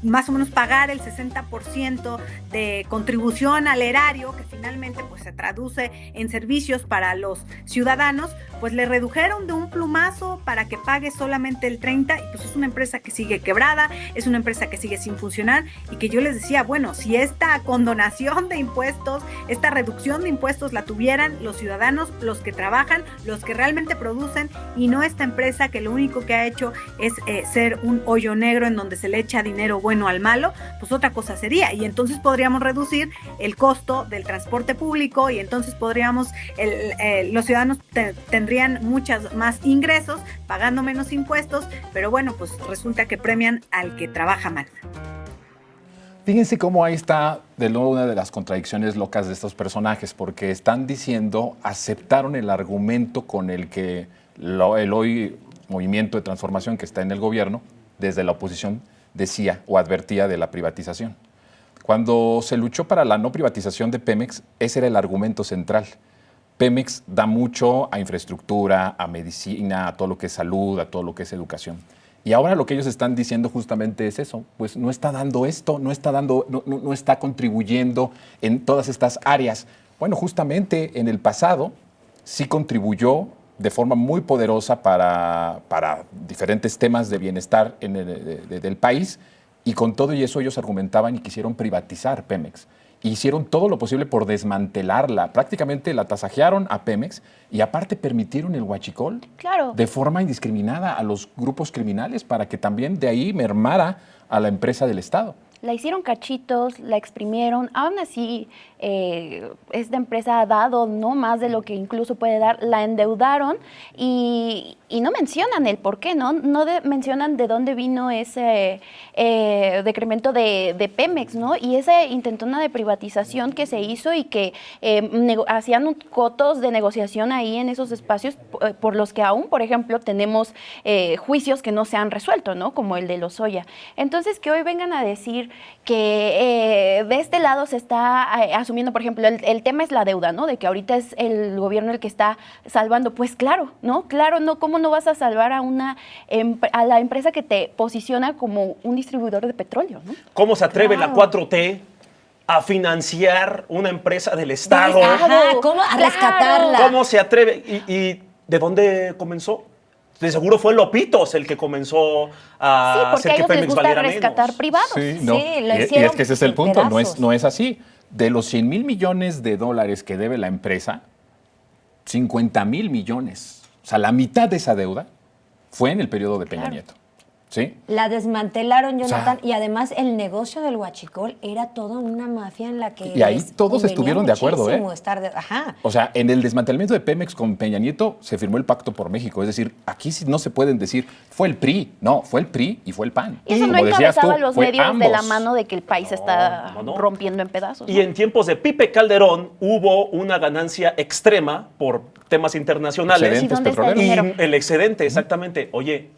más o menos pagar el 60% de contribución al erario, que finalmente pues se traduce en servicios para los ciudadanos, pues le redujeron de un plumazo para que pague solamente el 30%, y pues es una empresa que sigue quebrada, es una empresa que sigue sin funcionar, y que yo les decía, bueno, si esta condonación de impuestos, esta reducción de impuestos la tuvieran los ciudadanos, los que trabajan, los que realmente producen, y no esta empresa que lo único que ha hecho es ser un hoyo negro en donde se le echa dinero bueno al malo, pues otra cosa sería, y entonces podríamos reducir el costo del transporte público y entonces podríamos, los ciudadanos tendrían muchos más ingresos, pagando menos impuestos, pero bueno, pues resulta que premian al que trabaja mal. Fíjense cómo ahí está de nuevo una de las contradicciones locas de estos personajes, porque están diciendo, aceptaron el argumento con el que el hoy movimiento de transformación que está en el gobierno, desde la oposición, decía o advertía de la privatización. Cuando se luchó para la no privatización de Pemex, ese era el argumento central. Pemex da mucho a infraestructura, a medicina, a todo lo que es salud, a todo lo que es educación. Y ahora lo que ellos están diciendo justamente es eso, pues no está dando esto, no está contribuyendo en todas estas áreas. Bueno, justamente en el pasado sí contribuyó de forma muy poderosa para diferentes temas de bienestar del país, y con todo y eso ellos argumentaban y quisieron privatizar Pemex. Hicieron todo lo posible por desmantelarla. Prácticamente la tasajearon a Pemex y aparte permitieron el huachicol de forma indiscriminada a los grupos criminales para que también de ahí mermara a la empresa del Estado. La hicieron cachitos, la exprimieron, aún así esta empresa ha dado no más de lo que incluso puede dar, la endeudaron y no mencionan el por qué, ¿no? Mencionan de dónde vino ese decremento de Pemex, ¿no? Y esa intentona de privatización que se hizo y que hacían cotos de negociación ahí en esos espacios por los que aún, por ejemplo, tenemos juicios que no se han resuelto, ¿no? Como el de Lozoya. Entonces, que hoy vengan a decir que de este lado se está asumiendo, por ejemplo, el tema es la deuda, ¿no? De que ahorita es el gobierno el que está salvando. Pues claro, ¿no? Claro, no, ¿cómo no vas a salvar a la empresa que te posiciona como un distribuidor de petróleo, ¿no? ¿Cómo se atreve Claro. la 4T a financiar una empresa del Estado? Ajá, ¿cómo a rescatarla? ¿Cómo se atreve? ¿Y de dónde comenzó? De seguro fue Lopitos el que comenzó a Sí, porque hacer a que ellos les Pemex gusta valiera rescatar menos. privados. Sí, no. Sí, lo y hicieron es que ese es el en punto, pedazos. no es así. De los 100,000 millones de dólares que debe la empresa, 50,000 millones, o sea, la mitad de esa deuda fue en el periodo de Peña Nieto. ¿Sí? La desmantelaron, O sea, Jonathan, y además el negocio del huachicol era toda una mafia en la que Y ahí les todos convenía estuvieron de acuerdo, muchísimo ajá. O sea, en el desmantelamiento de Pemex con Peña Nieto se firmó el Pacto por México. Es decir, aquí sí no se pueden decir, fue el PRI. No, fue el PRI y fue el PAN. Y eso no como decías encabezaba tú, los fue medios de la ambos. mano de que el país está no. rompiendo en pedazos. Y ¿no? en tiempos de Pipe Calderón hubo una ganancia extrema por temas internacionales. Excedentes ¿Y dónde está el petroleros. dinero? Y el excedente, exactamente. Oye,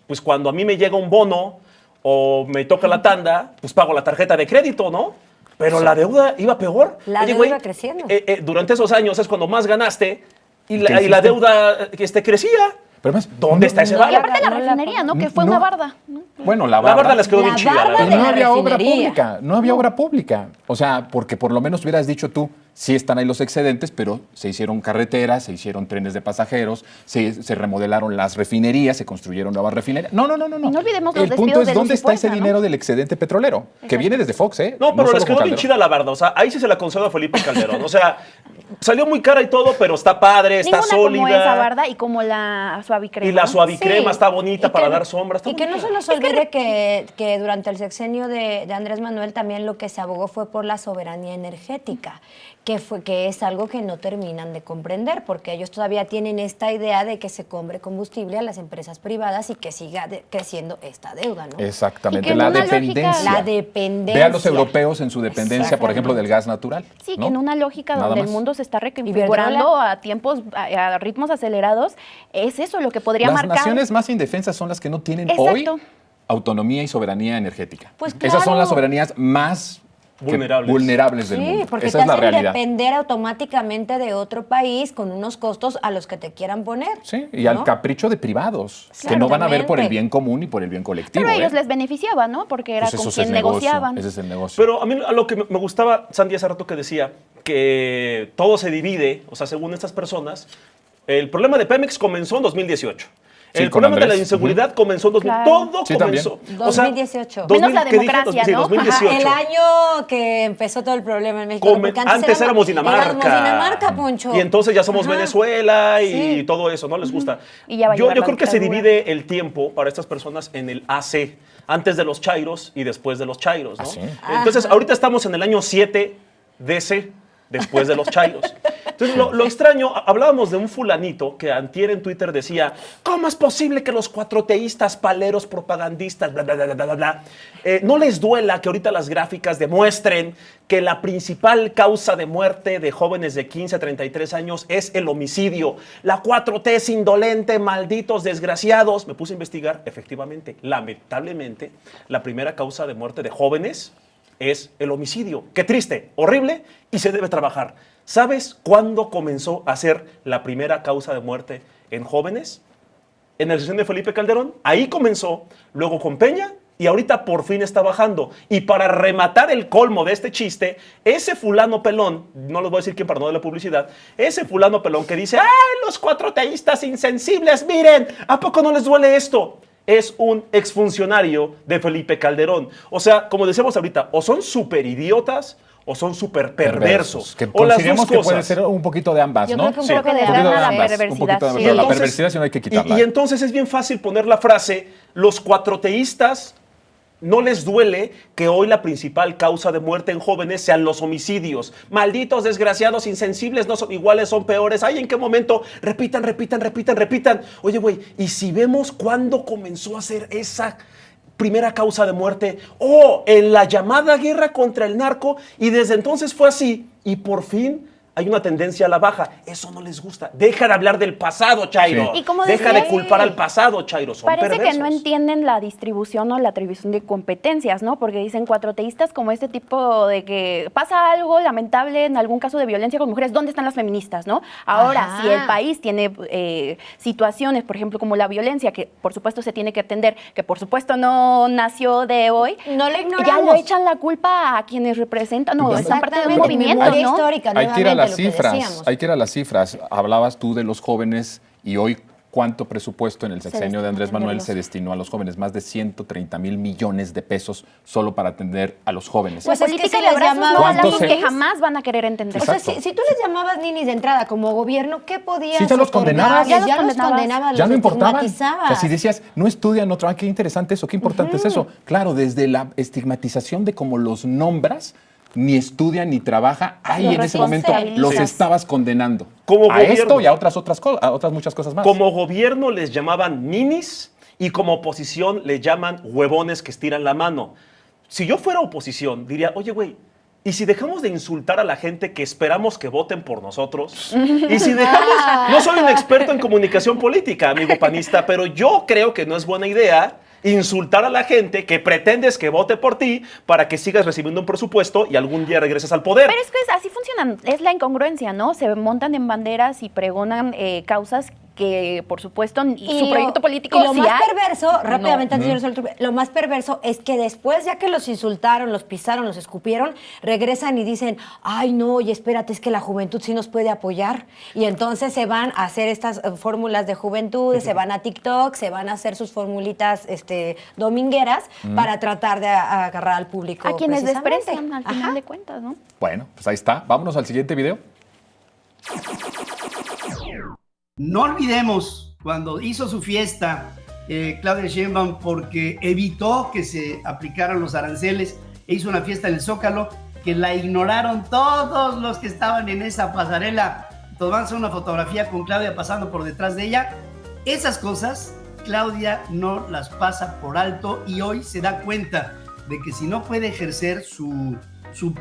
pues cuando a mí me llega un bono o me toca la tanda, pues pago la tarjeta de crédito, ¿no? Pero la deuda iba peor. La Oye, deuda güey, iba creciendo. durante esos años es cuando más ganaste y ¿Qué la hiciste? deuda crecía. Pero además, ¿Dónde está ese Y varo? aparte la No la refinería, ¿no? Que fue no. una barda. ¿no? Bueno, la La barda. barda les quedó bien La chida. la barda verdad. Y de no la había obra refinería. pública, no había obra pública. O sea, porque por lo menos hubieras dicho tú, sí están ahí los excedentes, pero se hicieron carreteras, se hicieron trenes de pasajeros, se remodelaron las refinerías, se construyeron nuevas refinerías. No. Y no olvidemos los El punto despidos es de dónde Luz y está ese Fuerza, ¿no? dinero del excedente petrolero, que viene desde Fox, ¿eh? No, pero solo les con quedó bien Calderón. chida la barda. O sea, ahí sí se la concedo a Felipe Calderón. O sea, salió muy cara y todo, pero está padre, está Ninguna sólida. como esa barda y como la suavicrema. Y la ¿no? suavicrema Sí, está bonita y para que- dar sombra. Está y que no bonita. se nos olvide que durante el sexenio de Andrés Manuel también lo que se abogó fue por la soberanía energética, que es algo que no terminan de comprender, porque ellos todavía tienen esta idea de que se compre combustible a las empresas privadas y que siga creciendo esta deuda, ¿no? Exactamente, Y que en la una lógica- dependencia. La dependencia. Ve a los europeos en su dependencia, por ejemplo, del gas natural. Sí, ¿no? que en una lógica Nada donde más. el mundo se está reconfigurando a tiempos, a ritmos acelerados, es eso lo que podría Las marcar. naciones más indefensas son las que no tienen Exacto. hoy autonomía y soberanía energética. Pues Esas claro. son las soberanías más vulnerables del Sí, mundo. porque Esa te es la hacen realidad. depender automáticamente de otro país con unos costos a los que te quieran poner. Sí, y al ¿no? capricho de privados, que no van a ver por el Exactamente. bien común y por el bien colectivo. Pero a ellos ¿eh? les beneficiaba, ¿no? Porque era Pues con eso es quien el negocio, negociaban. ese es el negocio. Pero a mí a lo que me gustaba, Sandy, hace rato que decía que todo se divide, o sea, según estas personas, el problema de Pemex comenzó en 2018. Sí, El con problema de la Andrés. inseguridad comenzó en 2000. Claro. Todo Sí, comenzó. también. 2018. Menos la ¿qué dije? democracia, Sí, ¿no? 2018. Ajá, el año que empezó todo el problema en México. porque Antes éramos Dinamarca. Éramos Dinamarca, Poncho. Y entonces ya somos Ajá. Venezuela y Sí. todo eso, ¿no les gusta? Y ya va a yo llegar la creo que se dictadura. divide el tiempo para estas personas en el AC, antes de los chairos y después de los chairos, ¿no? ¿Ah, sí? Entonces, ahorita estamos en el año 7 DC, después de los chairos. Entonces, lo extraño, hablábamos de un fulanito que antier en Twitter decía, ¿cómo es posible que los cuatroteístas, paleros, propagandistas, bla, bla, bla, bla, bla, bla, no les duela que ahorita las gráficas demuestren que la principal causa de muerte de jóvenes de 15 a 33 años es el homicidio? La 4T es indolente, malditos desgraciados. Me puse a investigar, efectivamente, lamentablemente, la primera causa de muerte de jóvenes es el homicidio. Qué triste, horrible, y se debe trabajar. ¿Sabes cuándo comenzó a ser la primera causa de muerte en jóvenes? En la sesión de Felipe Calderón. Ahí comenzó, luego con Peña, y ahorita por fin está bajando. Y para rematar el colmo de este chiste, ese fulano pelón, no les voy a decir quién para no darle publicidad, ese fulano pelón que dice, ¡ay, los cuatroteístas insensibles! Miren, ¿a poco no les duele esto? Es un exfuncionario de Felipe Calderón. O sea, como decíamos ahorita, o son súper idiotas o son súper perversos. Que o las dos consideremos que puede cosas. ser un poquito de ambas, Yo ¿no? creo que un Sí. poco de Un Un poquito de ambas. ambas. perversidad, Un poquito de sí. pero la Entonces- perversidad sí no hay que quitarla. Y entonces es bien fácil poner la frase, los cuatroteístas no les duele que hoy la principal causa de muerte en jóvenes sean los homicidios. Malditos, desgraciados, insensibles, no son iguales, son peores. Ay, ¿en qué momento? Repitan. Oye, güey, ¿y si vemos cuándo comenzó a ser esa primera causa de muerte? En la llamada guerra contra el narco, y desde entonces fue así. Y por fin hay una tendencia a la baja. Eso no les gusta. Deja de hablar del pasado, Chairo. Sí. Y como Deja decía, de culpar al pasado, Chairo. Son parece perversos. que no entienden la distribución o la atribución de competencias, ¿no? Porque dicen cuatroteístas como este tipo de que pasa algo lamentable en algún caso de violencia con mujeres, ¿dónde están las feministas, no? Ahora, Ajá. si el país tiene situaciones, por ejemplo, como la violencia, que por supuesto se tiene que atender, que por supuesto no nació de hoy, No le ignoramos. ya le echan la culpa a quienes representan, no, están parte de un Exactamente, movimiento, memoria ¿no? histórica, Hay que ir a nuevamente, las lo que cifras, decíamos. hay que ir a las cifras. Hablabas tú de los jóvenes y hoy cuánto presupuesto en el sexenio de Andrés Manuel se destinó a los jóvenes, más de 130,000 millones de pesos solo para atender a los jóvenes. Pues La es que política se de les abrazos llama no ¿Cuántos abrazos que se- jamás van a querer entender. O sea, Exacto. si tú les llamabas ninis de entrada como gobierno, ¿qué podías Sí, ya los otorgarles? condenabas. Ya los Ya los condenabas, Ya los no importaban. O estigmatizabas. sea, si decías, no estudian otro, qué interesante eso, qué importante es eso. Claro, desde la estigmatización de cómo los nombras, ni estudian ni trabaja, ahí Los en ese momento responsabilizas. los estabas condenando. Como a gobierno. esto y a otras muchas cosas más. Como gobierno les llamaban ninis y como oposición les llaman huevones que estiran la mano. Si yo fuera oposición, diría, oye, güey, ¿y si dejamos de insultar a la gente que esperamos que voten por nosotros? Y si dejamos... No soy un experto en comunicación política, amigo panista, pero yo creo que no es buena idea insultar a la gente que pretendes que vote por ti para que sigas recibiendo un presupuesto y algún día regreses al poder. Pero es que así funcionan, es la incongruencia, ¿no? Se montan en banderas y pregonan causas que, por supuesto, su proyecto político y lo sí más hay. perverso, rápidamente, No. antes de irnos al otro, lo más perverso es que después, ya que los insultaron, los pisaron, los escupieron, regresan y dicen, ay, no, oye, espérate, es que la juventud sí nos puede apoyar. Y entonces se van a hacer estas fórmulas de juventud, se van a TikTok, se van a hacer sus formulitas domingueras para tratar de agarrar al público. A quienes precisamente. desprecian, al final Ajá. de cuentas, ¿no? Bueno, pues ahí está. Vámonos al siguiente video. No olvidemos cuando hizo su fiesta Claudia Sheinbaum porque evitó que se aplicaran los aranceles e hizo una fiesta en el Zócalo que la ignoraron todos los que estaban en esa pasarela. Entonces van a hacer una fotografía con Claudia pasando por detrás de ella. Esas cosas Claudia no las pasa por alto y hoy se da cuenta de que si no puede ejercer su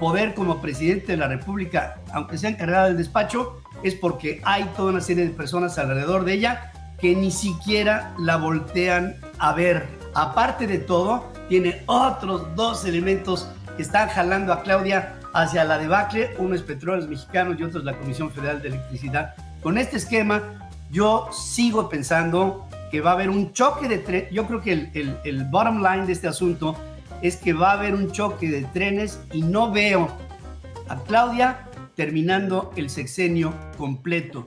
poder como presidente de la República, aunque sea encargada del despacho, es porque hay toda una serie de personas alrededor de ella que ni siquiera la voltean a ver. Aparte de todo, tiene otros dos elementos que están jalando a Claudia hacia la debacle. Uno es Petróleos Mexicanos y otro es la Comisión Federal de Electricidad. Con este esquema, yo sigo pensando que va a haber un choque de trenes. Yo creo que el bottom line de este asunto es que va a haber un choque de trenes y no veo a Claudia terminando el sexenio completo.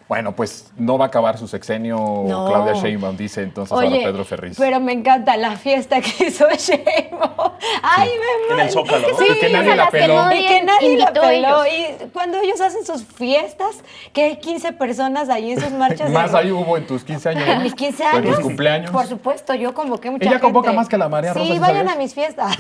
Bueno, pues no va a acabar su sexenio No. Claudia Sheinbaum, dice entonces Oye, ahora Pedro Ferriz. pero me encanta la fiesta que hizo Sheinbaum. Ay, me En el Zócalo, ¿no? Sí, Es que nadie a la las que peló. nadie Y que nadie la invitó peló. ellos. Y cuando ellos hacen sus fiestas, que hay 15 personas ahí en sus marchas. Más ahí hubo en tus 15 años. En ¿no? mis 15 O en años. tus cumpleaños. Por supuesto, yo convoqué mucha Ella gente. convoca más que la María Rosa, Sí, ¿sí vayan sabías? a mis fiestas.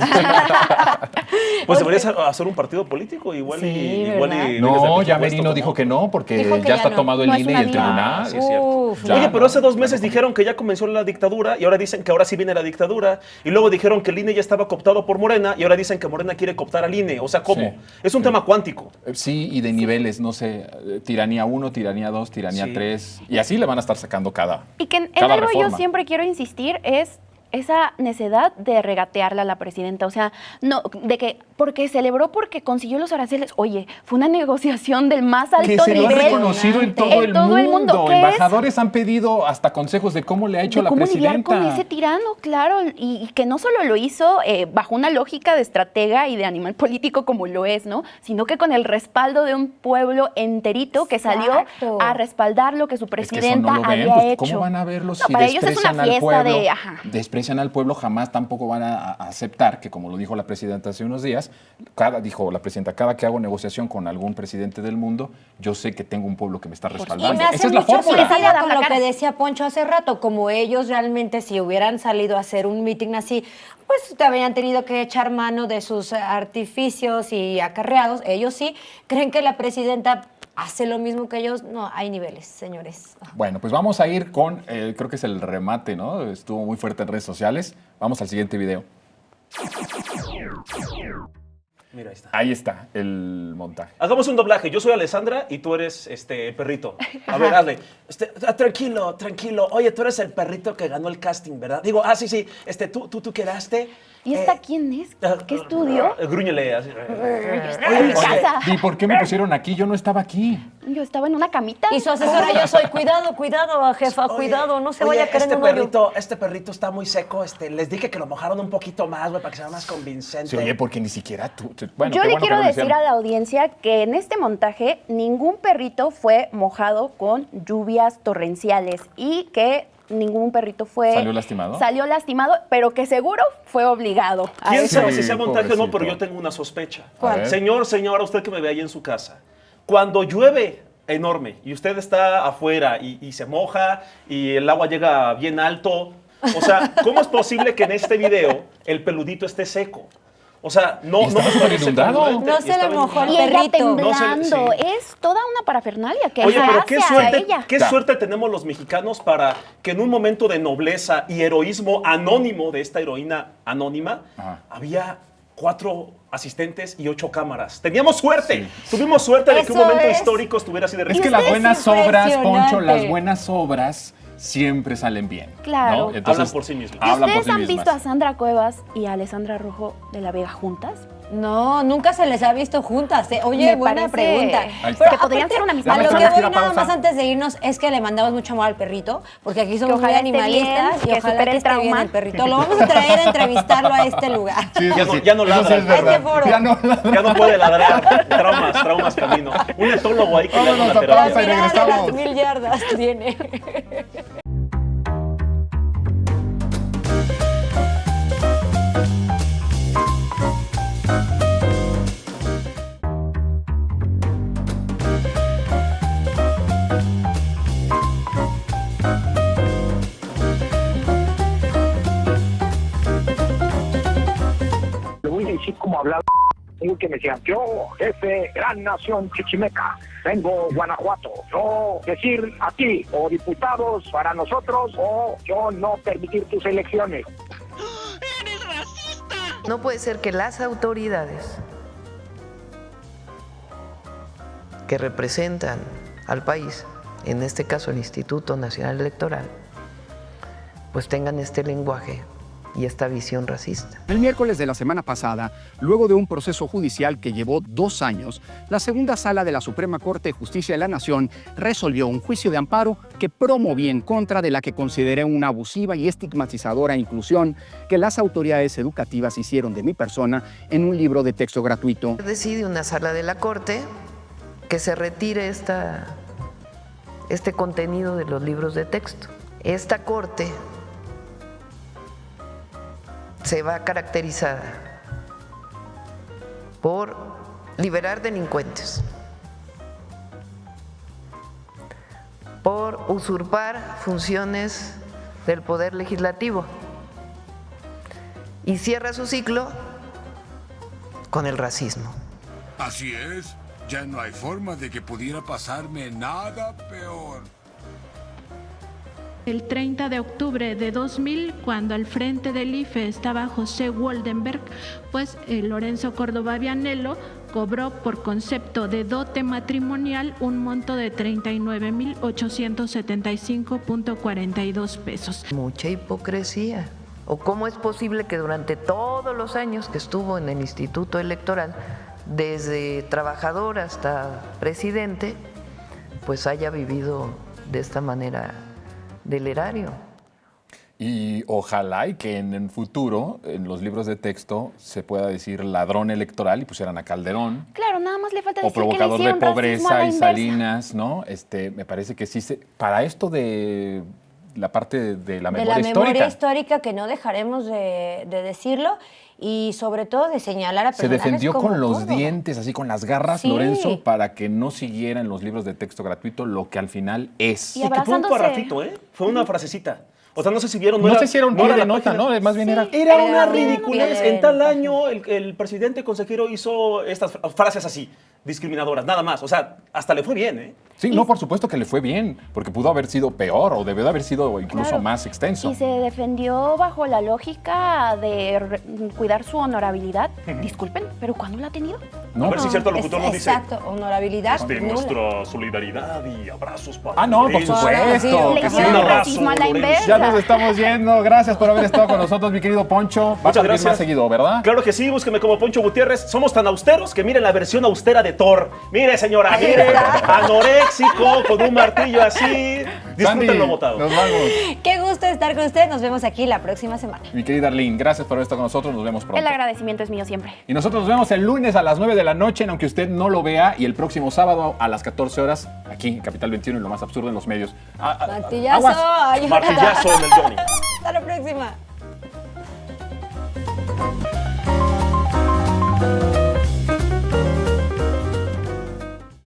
Pues deberías hacer un partido político, igual Sí, igual ¿verdad? y No, ya presupuesto, Merino ¿no? dijo que no, porque Dijo que ya ya está no. tomado el No es INE y una el vía. tribunal. Sí, es cierto. Uf, Ya, Oye, no. pero hace 2 meses dijeron que ya comenzó la dictadura y ahora dicen que ahora sí viene la dictadura. Y luego dijeron que el INE ya estaba cooptado por Morena y ahora dicen que Morena quiere cooptar al INE. O sea, ¿cómo? Sí. Es un tema cuántico. Sí, y de niveles, no sé, tiranía 1, tiranía 2, tiranía Sí. 3. Y así le van a estar sacando cada. Y que en cada algo yo reforma. siempre quiero insistir es esa necedad de regatearla a la presidenta. O sea, no, de que porque celebró porque consiguió los aranceles. Oye, fue una negociación del más alto Que se lo han nivel. reconocido en todo, En todo el mundo, ¿qué es? Embajadores han pedido hasta consejos de cómo le ha hecho De la cómo lidiar presidenta. con ese tirano, claro, y que no solo lo hizo bajo una lógica de estratega y de animal político como lo es, ¿no? Sino que con el respaldo de un pueblo enterito que salió Exacto. a respaldar lo que su Es que eso presidenta no lo ven, había pues, hecho. ¿cómo van a verlo No, si para ellos es desprecian una al fiesta pueblo? de... Ajá. Desprecian al pueblo, jamás tampoco van a aceptar que, como lo dijo la presidenta hace unos días, dijo la presidenta, cada que hago negociación con algún presidente del mundo, yo sé que tengo un pueblo que me está Y respaldando. me hace Esa es la mucho fórmula. sentido Sale a dar con la lo cara. que decía Poncho hace rato, como ellos realmente si hubieran salido a hacer un meeting así, pues te habrían tenido que echar mano de sus artificios y acarreados. Ellos sí creen que la presidenta hace lo mismo que ellos. No, hay niveles, señores. Bueno, pues vamos a ir con, creo que es el remate, ¿no? Estuvo muy fuerte en redes sociales. Vamos al siguiente video. Mira, ahí está. Ahí está el montaje. Hagamos un doblaje. Yo soy Alessandra y tú eres perrito. A ver, hazle. Tranquilo, tranquilo. Oye, tú eres el perrito que ganó el casting, ¿verdad? Digo, sí. Tú quedaste. ¿Y esta quién es? ¿Qué estudio? Grúñele así. Yo estaba en mi casa. ¿Y por qué me pusieron aquí? Yo no estaba aquí. Yo estaba en una camita. Y su asesora, yo soy, cuidado, jefa, Oye, cuidado, no se vaya a caer en un hoyo. Este perrito está muy seco. Les dije que lo mojaron un poquito más, güey, para que sea más convincente. Sí, oye, porque ni siquiera tú. Bueno, Yo qué le bueno quiero que no lo decir hicieron. a la audiencia que en este montaje ningún perrito fue mojado con lluvias torrenciales y que ningún perrito fue... ¿Salió lastimado? Salió lastimado, pero que seguro fue obligado a ¿Quién eso. sabe si sea montaje o no? pobrecito. Pero yo tengo una sospecha. ¿Cuál? Señora, usted que me ve ahí en su casa. Cuando llueve enorme y usted está afuera y se moja y el agua llega bien alto, o sea, ¿cómo es posible que en este video el peludito esté seco? O sea, no estaba me súper parece inundado. congruente. No Y se estaba le mojó el Y inundado. ella perrito. temblando. No sé, sí. Es toda una parafernalia que Oye, se pero hace a ella. qué suerte tenemos los mexicanos para que en un momento de nobleza y heroísmo anónimo de esta heroína anónima, Ajá. había 4 asistentes y 8 cámaras. Teníamos suerte. Tuvimos suerte de que un Eso momento es. histórico estuviera así de Es rico. que las buenas obras, Poncho, las impresionante. buenas obras siempre salen bien. Claro. ¿no? Hablan por sí mismas. ¿Y hablan por ustedes sí han mismas. visto a Sandra Cuevas y a Alessandra Rojo de la Vega juntas? No, nunca se les ha visto juntas. Oye, Me buena parece pregunta. Ahí está. que podrían ser una misma A lo persona. que voy Tira nada pausa. más antes de irnos es que le mandamos mucho amor al perrito, porque aquí somos Que muy ojalá esté animalistas bien, y que ojalá supere que el esté bien trauma. el perrito. Lo vamos a traer a entrevistarlo a este lugar. Sí, Ya no ladra. Eso sí es verdad. A este foro. Ya no ladra. Ya no puede ladrar. Traumas camino. Un etólogo ahí que le haga Vámonos una a La terapia. pausa y mirada de las regresamos. 1000 yardas tiene. Le voy a decir cómo hablaba. Digo que me decían, yo, jefe, gran nación chichimeca, vengo Guanajuato. Yo decir a ti, o diputados para nosotros, o yo no permitir tus elecciones. No puede ser que las autoridades que representan al país, en este caso el Instituto Nacional Electoral, pues tengan este lenguaje y esta visión racista. El miércoles de la semana pasada, luego de un proceso judicial que llevó 2 años, la segunda sala de la Suprema Corte de Justicia de la Nación resolvió un juicio de amparo que promovía en contra de la que consideré una abusiva y estigmatizadora inclusión que las autoridades educativas hicieron de mi persona en un libro de texto gratuito. Decide una sala de la Corte que se retire este contenido de los libros de texto. Esta Corte se va a caracterizar por liberar delincuentes, por usurpar funciones del Poder Legislativo y cierra su ciclo con el racismo. Así es, ya no hay forma de que pudiera pasarme nada peor. El 30 de octubre de 2000, cuando al frente del IFE estaba José Woldenberg, pues Lorenzo Córdoba Vianello cobró por concepto de dote matrimonial un monto de 39,875.42 pesos. Mucha hipocresía. ¿O cómo es posible que durante todos los años que estuvo en el Instituto Electoral, desde trabajador hasta presidente, pues haya vivido de esta manera del erario? Y ojalá y que en el futuro, en los libros de texto, se pueda decir ladrón electoral y pusieran a Calderón. Claro, nada más le falta O decir que le provocador de hicieron racismo a pobreza la y inversa. Salinas, ¿no? Me parece que sí para esto de la parte de la memoria de la histórica. memoria histórica que no dejaremos de decirlo y sobre todo de señalar a Se personajes defendió como con los Córdoba. dientes, así con las garras, Sí. Lorenzo, para que no siguiera en los libros de texto gratuito lo que al final es. Y que fue un parrafito, ¿eh? Fue una frasecita. O sea, no sé si vieron. No sé si era un pie era de la nota, página. ¿no? Más bien era... Era una Era un ridiculez. pie de En tal página. año el presidente consejero hizo estas frases así, discriminadoras, nada más. O sea, hasta le fue bien, ¿eh? Sí, no, por supuesto que le fue bien, porque pudo haber sido peor o debió de haber sido incluso Claro. más extenso. Y se defendió bajo la lógica de cuidar su honorabilidad. Disculpen, pero ¿cuándo la ha tenido? No, A ver si es cierto el locutor nos dice. Exacto, honorabilidad nula. Nuestra solidaridad y abrazos para Ah, no, por Lorenzo. supuesto. Le que hicieron Un abrazo, racismo a la Lorenzo. inversa. Ya nos estamos yendo. Gracias por haber estado con nosotros, mi querido Poncho. Vas Muchas a venir gracias. más seguido, ¿verdad? Claro que sí, búsqueme como Poncho Gutiérrez. Somos tan austeros que miren la versión austera de Thor. Mire, señora, Ahí mire, está. anoréxico, con un martillo así. Disfruten Sandy, lo votado. nos vamos. Qué gusto estar con usted. Nos vemos aquí la próxima semana. Mi querida Arlene, gracias por haber estado con nosotros. Nos vemos pronto. El agradecimiento es mío siempre. Y nosotros nos vemos el lunes a las 9 de la noche, aunque usted no lo vea, y el próximo sábado a las 14 horas, aquí en Capital 21, y lo más absurdo en los medios. Martillazo. Aguas. Ay, Martillazo en el Johnny. Hasta la